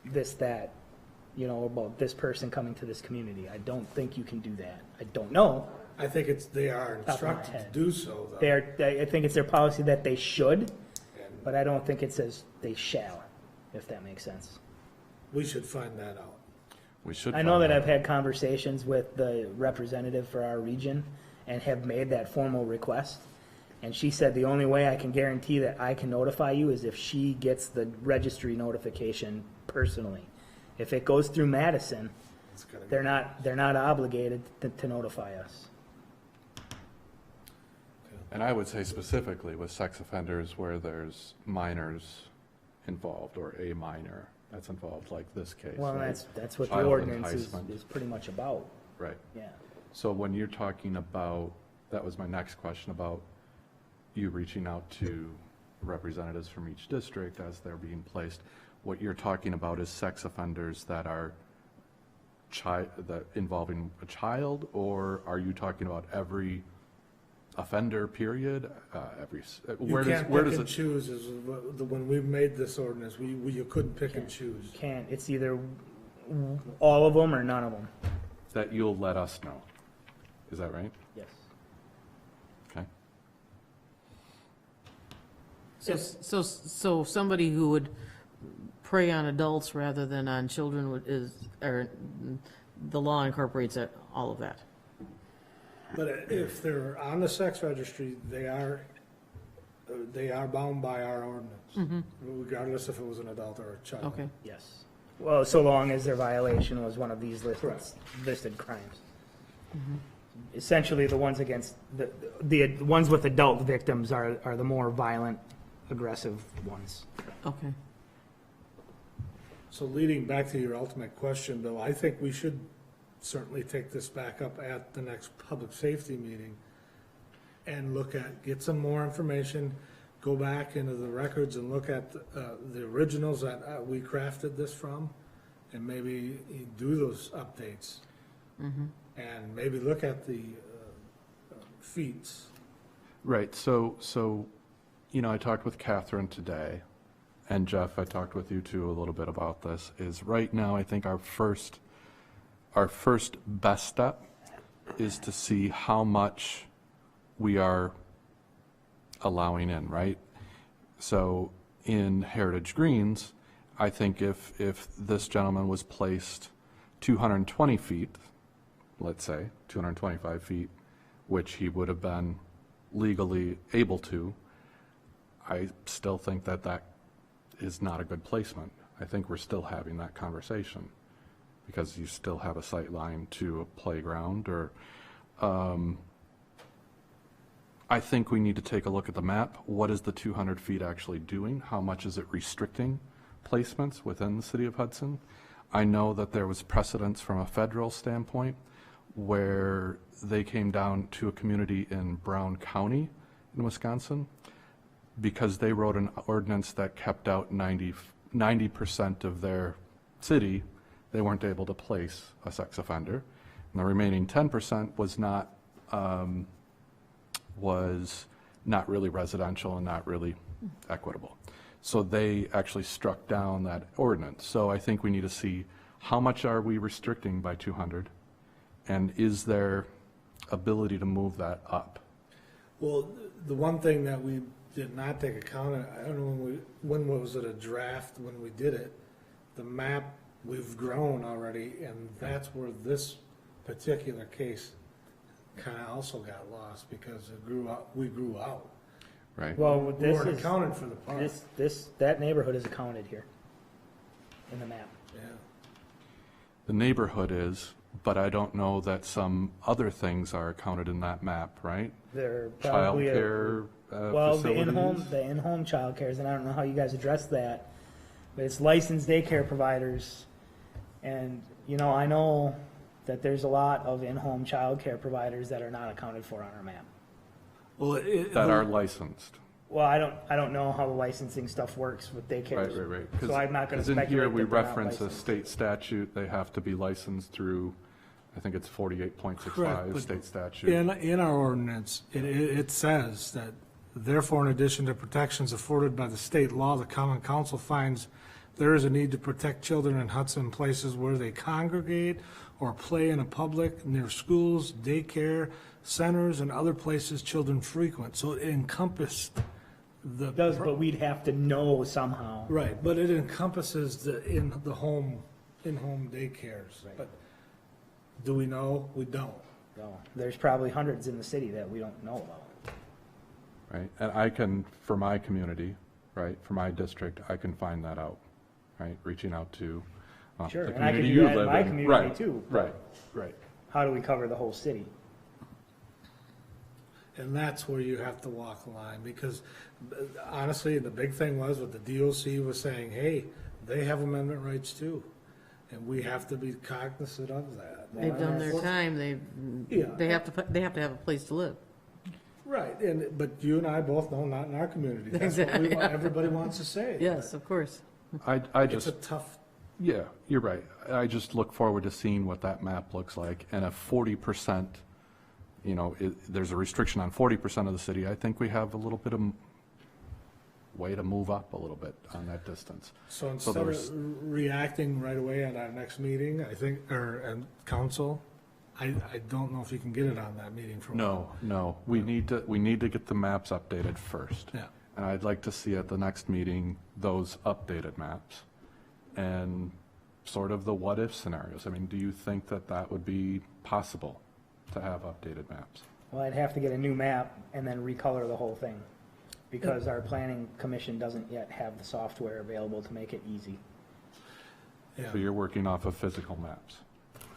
this, that, about this person coming to this community. I don't think you can do that. I don't know. I think they are instructed to do so, though. I think it's their policy that they should, but I don't think it says they shall, if that makes sense. We should find that out. We should. I know that I've had conversations with the representative for our region and have made that formal request. And she said the only way I can guarantee that I can notify you is if she gets the registry notification personally. If it goes through Madison, they're not obligated to notify us. And I would say specifically with sex offenders where there's minors involved, or a minor that's involved, like this case. Well, right? that's what the Child ordinance enticement. is pretty much about. Right. Yeah. So when you're talking about, that was my next question, about you reaching out to representatives from each district as they're being placed, what you're talking about is sex offenders that are that involving a child, or are you talking about every offender, period? Where does it choose? When we made this ordinance, you couldn't pick and choose. You can't. It's either all of them or none of them. That you'll let us know. Is that right? Yes. Okay. So somebody who would prey on adults rather than on children the law incorporates all of that. But if they're on the sex registry, they are bound by our ordinance, regardless if it was an adult or a child. Okay. Yes. Well, so long as their violation was one of these listed crimes. Essentially, the ones against, the ones with adult victims are the more violent, aggressive ones. Okay. So leading back to your ultimate question, Bill, I think we should certainly take this back up at the next public safety meeting and get some more information, go back into the records and look at the originals that we crafted this from, and maybe do those updates. And maybe look at the feats. Right, so, I talked with Catherine today, and Jeff, I talked with you too a little bit about this, is right now, I think our first best step is to see how much we are allowing in, right? So in Heritage Greens, I think if this gentleman was placed 220 feet, let's say, 225 feet, which he would have been legally able to, I still think that is not a good placement. I think we're still having that conversation because you still have a sight line to a playground or, I think we need to take a look at the map. What is the 200 feet actually doing? How much is it restricting placements within the city of Hudson? I know that there was precedence from a federal standpoint where they came down to a community in Brown County in Wisconsin because they wrote an ordinance that kept out 90% of their city. They weren't able to place a sex offender. And the remaining 10% was not really residential and not really equitable. So they actually struck down that ordinance. So I think we need to see how much are we restricting by 200, and is there ability to move that up? Well, the one thing that we did not take account of, I don't know when was it a draft when we did it, the map, we've grown already, and that's where this particular case kind of also got lost because we grew out. Right. Well, We this weren't is, accounted for the park. that neighborhood is accounted here in the map. Yeah. The neighborhood is, but I don't know that some other things are accounted in that map, right? They're probably Childcare well, facilities. the in-home childcares, and I don't know how you guys address that, but it's licensed daycare providers, and I know that there's a lot of in-home childcare providers that are not accounted for on our map. Well, That are licensed. Well, I don't know how the licensing stuff works with daycares. Right. So I'm not going to Because in here, speculate we that they're not reference a licensed. state statute, they have to be licensed through, I think it's Correct, 48.65 but state statute. in our ordinance, it says that therefore, in addition to protections afforded by the state law, the common council finds there is a need to protect children in Hudson places where they congregate or play in a public, near schools, daycare, centers, and other places children frequent. So it encompassed the. It does, but we'd have to know somehow. Right, but it encompasses in-home daycares. Right. But do we know? We don't. So there's probably hundreds in the city that we don't know about. Right, and I can, for my community, right, for my district, I can find that out, right, reaching out to Sure, the and I can community do you that in live my in. community Right, too. Right. How do we cover the whole city? And that's where you have to walk the line, because honestly, the big thing was with the DOC was saying, hey, they have amendment rights too. And we have to be cognizant of that. They've done their time, Yeah. they have to have a place to live. Right, but you and I both know, not in our community. That's what Exactly. everybody wants to say. Yes, of course. I It's just, a tough, yeah, you're right. I just look forward to seeing what that map looks like, and if 40%, there's a restriction on 40% of the city, I think we have a little bit of way to move up a little bit on that distance. so instead of reacting right away at our next meeting, I think, and council, I don't know if you can get it on that meeting for a while. No, we need to get the maps updated first. Yeah. And I'd like to see at the next meeting, those updated maps and sort of the what-if scenarios. I mean, do you think that would be possible to have updated maps? Well, I'd have to get a new map and then recolor the whole thing, because our planning commission doesn't yet have the software available to make it easy. Yeah, So you're working off of physical maps.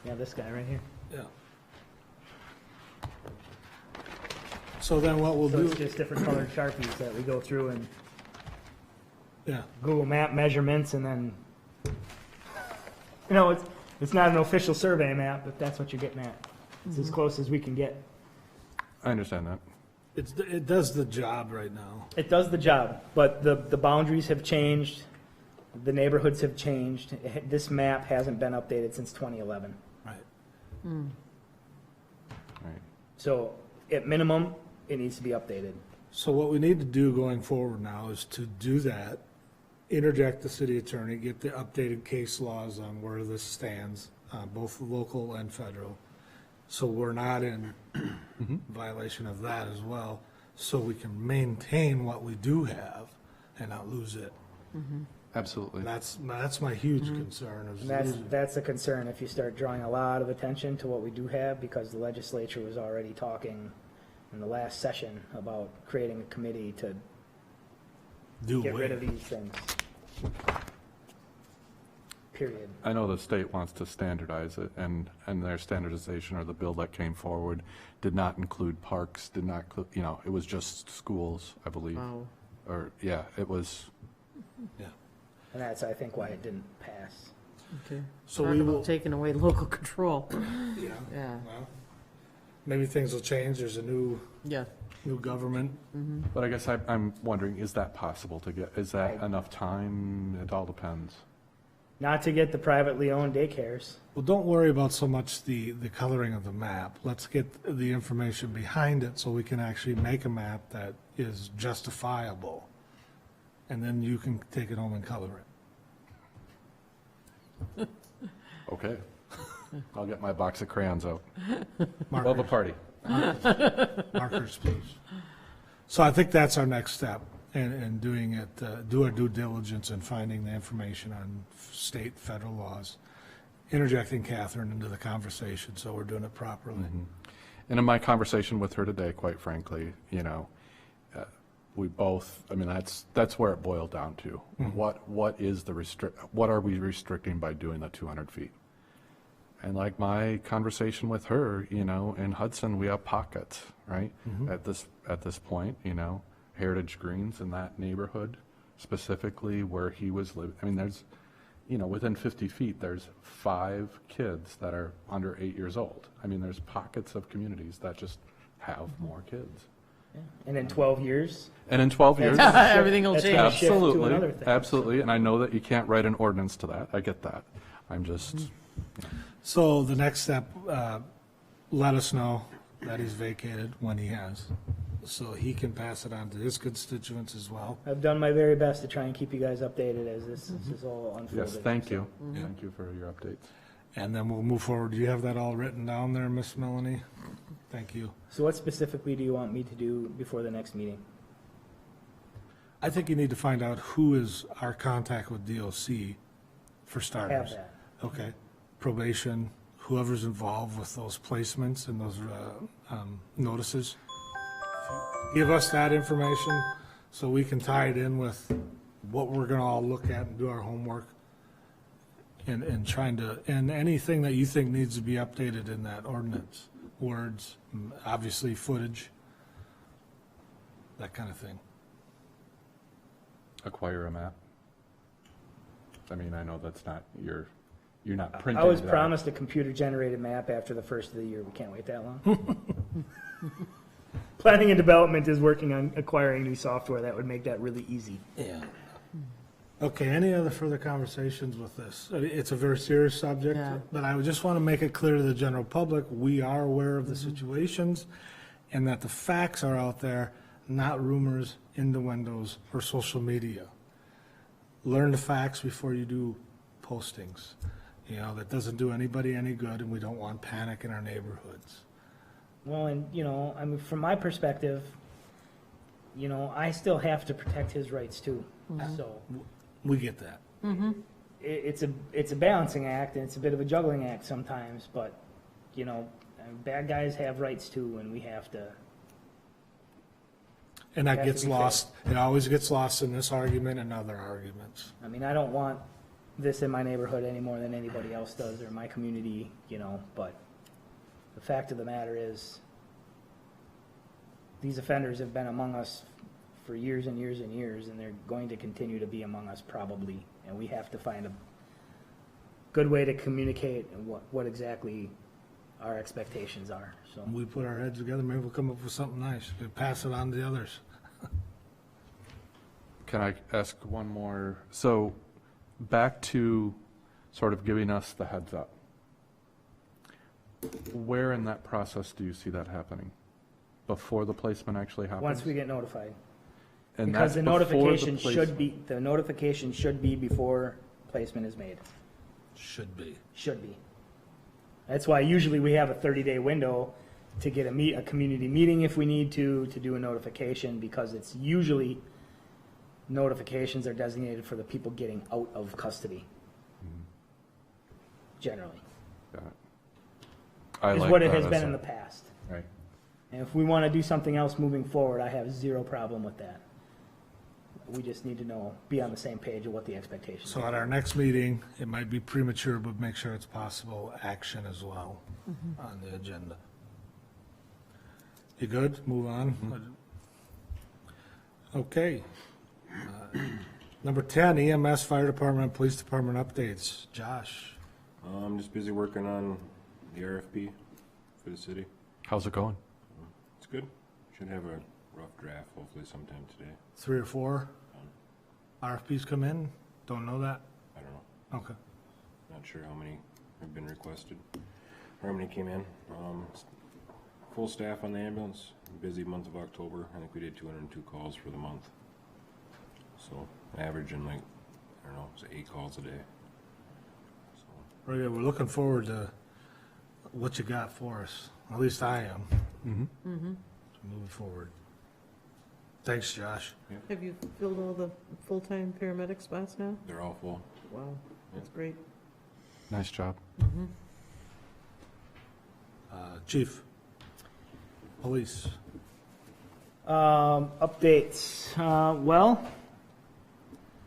Yeah, this guy right here. yeah. So then what we'll So do, it's just different colored Sharpies that we go through and yeah, Google map measurements and then, it's not an official survey map, but that's what you're getting at. It's as close as we can get. I understand that. it does the job right now. It does the job, but the boundaries have changed, the neighborhoods have changed. This map hasn't been updated since 2011. Right. Right. So at minimum, it needs to be updated. So what we need to do going forward now is to do that, interject the city attorney, get the updated case laws on where this stands, both local and federal. So we're not in violation of that as well, so we can maintain what we do have and not lose it. Absolutely. That's my huge concern is And that's, losing. that's a concern if you start drawing a lot of attention to what we do have, because the legislature was already talking in the last session about creating a committee to Do get rid away. of these things. Period. I know the state wants to standardize it, and their standardization, or the bill that came forward, did not include parks, did not, it was just schools, I believe. Wow. Or, yeah, it was, Yeah. And that's, I think, why it didn't pass. Okay. So Talk we about will, taking away local control. yeah, Yeah, well, maybe things will change. There's a new yeah. government. but I guess I'm wondering, is that possible to get, is that enough time? It all depends. Not to get the privately owned daycares. Well, don't worry about so much the coloring of the map. Let's get the information behind it so we can actually make a map that is justifiable. And then you can take it home and color it. Okay. I'll get my box of crayons out. Markers. Love a party. Markers, please. So I think that's our next step in doing it, do our due diligence in finding the information on state, federal laws, interjecting Catherine into the conversation so we're doing it properly. And in my conversation with her today, quite frankly, we both, that's where it boiled down to. What is what are we restricting by doing the 200 feet? And like my conversation with her, in Hudson, we have pockets, right? At this point, Heritage Greens in that neighborhood, specifically where he was living. There's, within 50 feet, there's 5 kids that are under 8 years old. There's pockets of communities that just have more kids. And in 12 years, And in 12 years, Everything will that's change. gonna shift to absolutely, another thing. absolutely. And I know that you can't write an ordinance to that. I get that. I'm just, So the next step, let us know that he's vacated when he has, so he can pass it on to his constituents as well. I've done my very best to try and keep you guys updated as this is all unfolded. yes, thank you. Thank you for your updates. And then we'll move forward. Do you have that all written down there, Miss Melanie? Thank you. So what specifically do you want me to do before the next meeting? I think you need to find out who is our contact with DOC for Have starters. that. Okay. Probation, whoever's involved with those placements and those notices. Give us that information so we can tie it in with what we're gonna all look at and do our homework. And trying to, and anything that you think needs to be updated in that ordinance, words, obviously footage, that kind of thing. Acquire a map. I know that's not you're not printing. I was that. promised a computer-generated map after the first of the year. We can't wait that long. Planning and Development is working on acquiring new software that would make that really easy. Yeah. Okay, any other further conversations with this? It's a very serious subject, Yeah. but I would just want to make it clear to the general public, we are aware of the situations and that the facts are out there, not rumors, innuendos, or social media. Learn the facts before you do postings. That doesn't do anybody any good, and we don't want panic in our neighborhoods. Well, and, from my perspective, I still have to protect his rights too. So We get that. it's a balancing act, and it's a bit of a juggling act sometimes, but, bad guys have rights too, and we have to. And that Have to gets be fair. lost, it always gets lost in this argument and other arguments. I don't want this in my neighborhood any more than anybody else does, or my community, you know, but the fact of the matter is, these offenders have been among us for years and years and years, and they're going to continue to be among us probably, and we have to find a good way to communicate and what exactly our expectations are, so. We put our heads together, maybe we'll come up with something nice, we pass it on to the others. Can I ask one more? So back to sort of giving us the heads up. Where in that process do you see that happening? Before the placement actually happens? Once we get notified. And Because that's the before notification should placement. be, the notification should be before placement is made. Should be. Should be. That's why usually we have a 30-day window to get a community meeting if we need to do a notification, because it's usually, notifications are designated for the people getting out of custody. Generally. Got it. I Is like what it that has as been a- in the past. Right. And if we want to do something else moving forward, I have zero problem with that. We just need to be on the same page of what the expectations So are. at our next meeting, it might be premature, but make sure it's possible action as well on the agenda. You good? Move on? Okay. Number 10, EMS, Fire Department, Police Department updates. Josh? I'm just busy working on the RFP for the city. How's it going? It's good. Should have a rough draft hopefully sometime today. 3 or 4 RFPs come in? Don't know that? I don't know. Okay. Not sure how many have been requested or how many came in. Full staff on the ambulance. Busy month of October. I think we did 202 calls for the month. So averaging like, I don't know, it's 8 calls a day. So Very good. We're looking forward to what you got for us. At least I am. Moving forward. Thanks, Josh. Have you filled all the full-time paramedic spots now? they're all full. Wow, that's great. Nice job. Chief? Police? Updates. Well,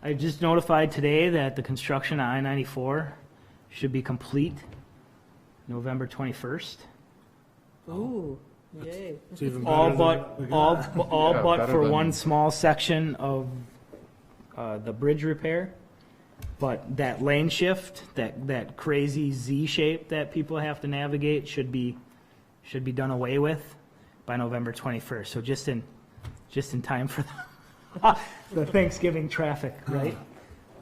I just notified today that the construction on I-94 should be complete November 21st. Ooh, yay. It's even All better but, than- all Yeah, but better for than- one small section of the bridge repair. But that lane shift, that crazy Z shape that people have to navigate should be done away with by November 21st. So just in time for the Thanksgiving traffic, right?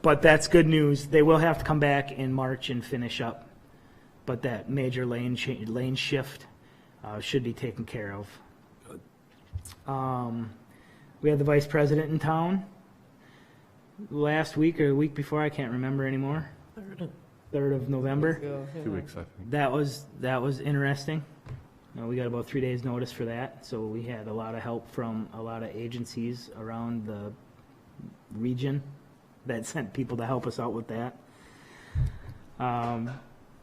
But that's good news. They will have to come back in March and finish up. But that major lane shift should be taken care of. We had the vice president in town last week or the week before, I can't remember anymore. 3rd of November. Go, yeah. 2 weeks, I think. That was interesting. We got about 3 days' notice for that, so we had a lot of help from a lot of agencies around the region that sent people to help us out with that.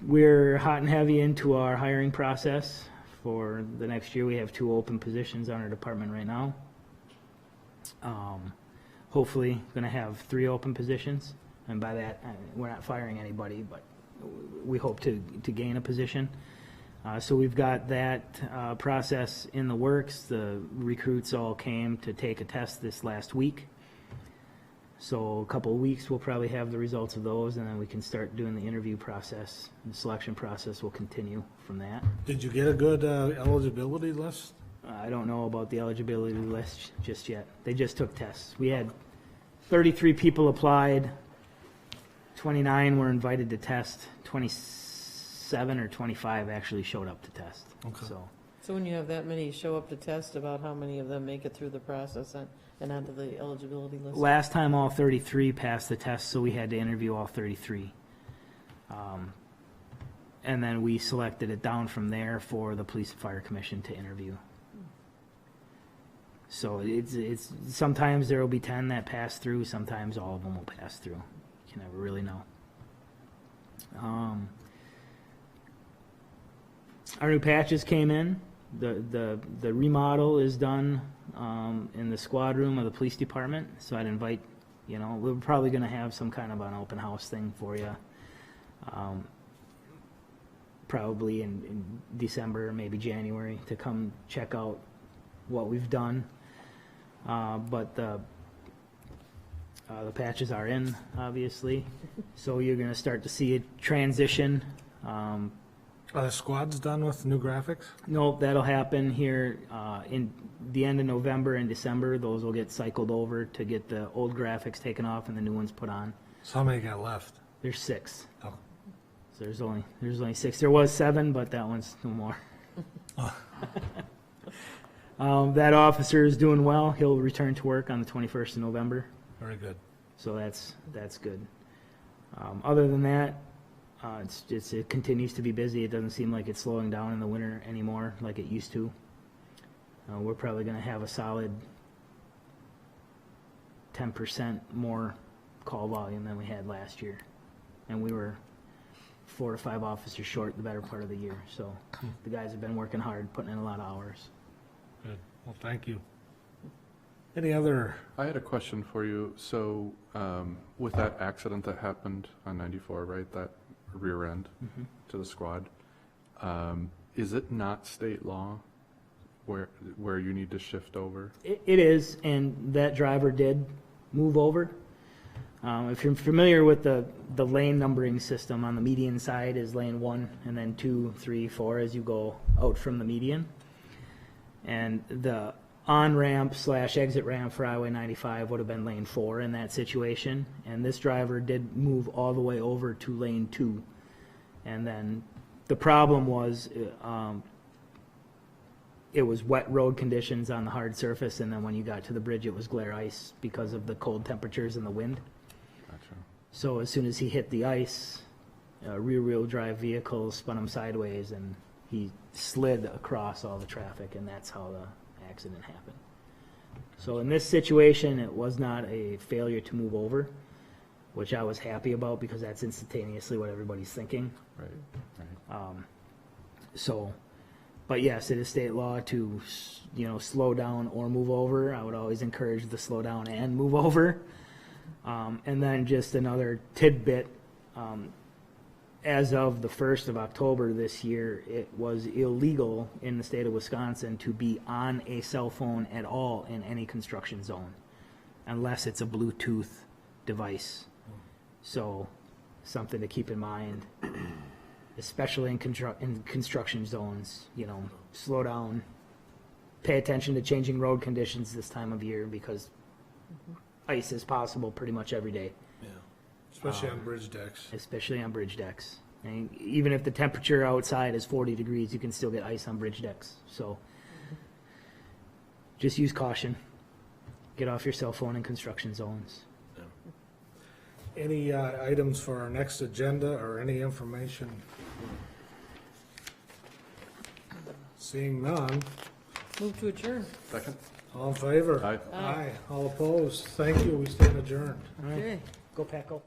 We're hot and heavy into our hiring process for the next year. We have 2 open positions on our department right now. Hopefully, going to have 3 open positions, and by that, we're not firing anybody, but we hope to gain a position. So we've got that process in the works. The recruits all came to take a test this last week. So a couple of weeks, we'll probably have the results of those, and then we can start doing the interview process. The selection process will continue from that. Did you get a good eligibility list? I don't know about the eligibility list just yet. They just took tests. We had 33 people applied, 29 were invited to test, 27 or 25 actually showed up to test. Okay. So when you have that many show up to test, about how many of them make it through the process and onto the eligibility list? Last time, all 33 passed the test, so we had to interview all 33. And then we selected it down from there for the Police and Fire Commission to interview. So it's sometimes there will be 10 that pass through, sometimes all of them will pass through. You can never really know. Our new patches came in. The remodel is done in the squad room of the police department, so I'd invite You know, we're probably gonna have some kind of an open house thing for you. Probably in December, maybe January, to come check out what we've done. But the patches are in, obviously, so you're gonna start to see a transition. Are the squads done with new graphics? Nope, that'll happen here in the end of November and December. Those will get cycled over to get the old graphics taken off and the new ones put on. So how many got left? There's 6. Oh. So there's only 6. There was 7, but that one's no more. That officer is doing well. He'll return to work on the 21st of November. Very good. So that's good. Other than that, it continues to be busy. It doesn't seem like it's slowing down in the winter anymore like it used to. We're probably going to have a solid 10% more call volume than we had last year. And we were 4 to 5 officers short the better part of the year. So the guys have been working hard, putting in a lot of hours. Good. Well, thank you. Any other? I had a question for you. So with that accident that happened on 94, right, that rear end to the squad, is it not state law where you need to shift over? It is, and that driver did move over. If you're familiar with the lane numbering system, on the median side is lane 1, and then 2, 3, 4 as you go out from the median. And the on-ramp / exit ramp for Highway 95 would have been lane 4 in that situation. And this driver did move all the way over to lane 2. And then the problem was it was wet road conditions on the hard surface, and then when you got to the bridge, it was glare ice because of the cold temperatures and the wind. Gotcha. So as soon as he hit the ice, a rear-wheel drive vehicle spun him sideways, and he slid across all the traffic, and that's how the accident happened. So in this situation, it was not a failure to move over, which I was happy about because that's instantaneously what everybody's thinking. Right. But yes, it is state law to, slow down or move over. I would always encourage the slow down and move over. And then just another tidbit, as of the 1st of October this year, it was illegal in the state of Wisconsin to be on a cell phone at all in any construction zone, unless it's a Bluetooth device. So something to keep in mind, especially in construction zones, slow down, pay attention to changing road conditions this time of year because ice is possible pretty much every day. Yeah. Especially on bridge decks. Especially on bridge decks. And even if the temperature outside is 40 degrees, you can still get ice on bridge decks. So just use caution. Get off your cell phone in construction zones. Any items for our next agenda or any information? Seeing none, Move to adjourn. Second? all in favor? Aye. Aye. All opposed? Thank you. We stand adjourned. All right. Okay. Go Paco.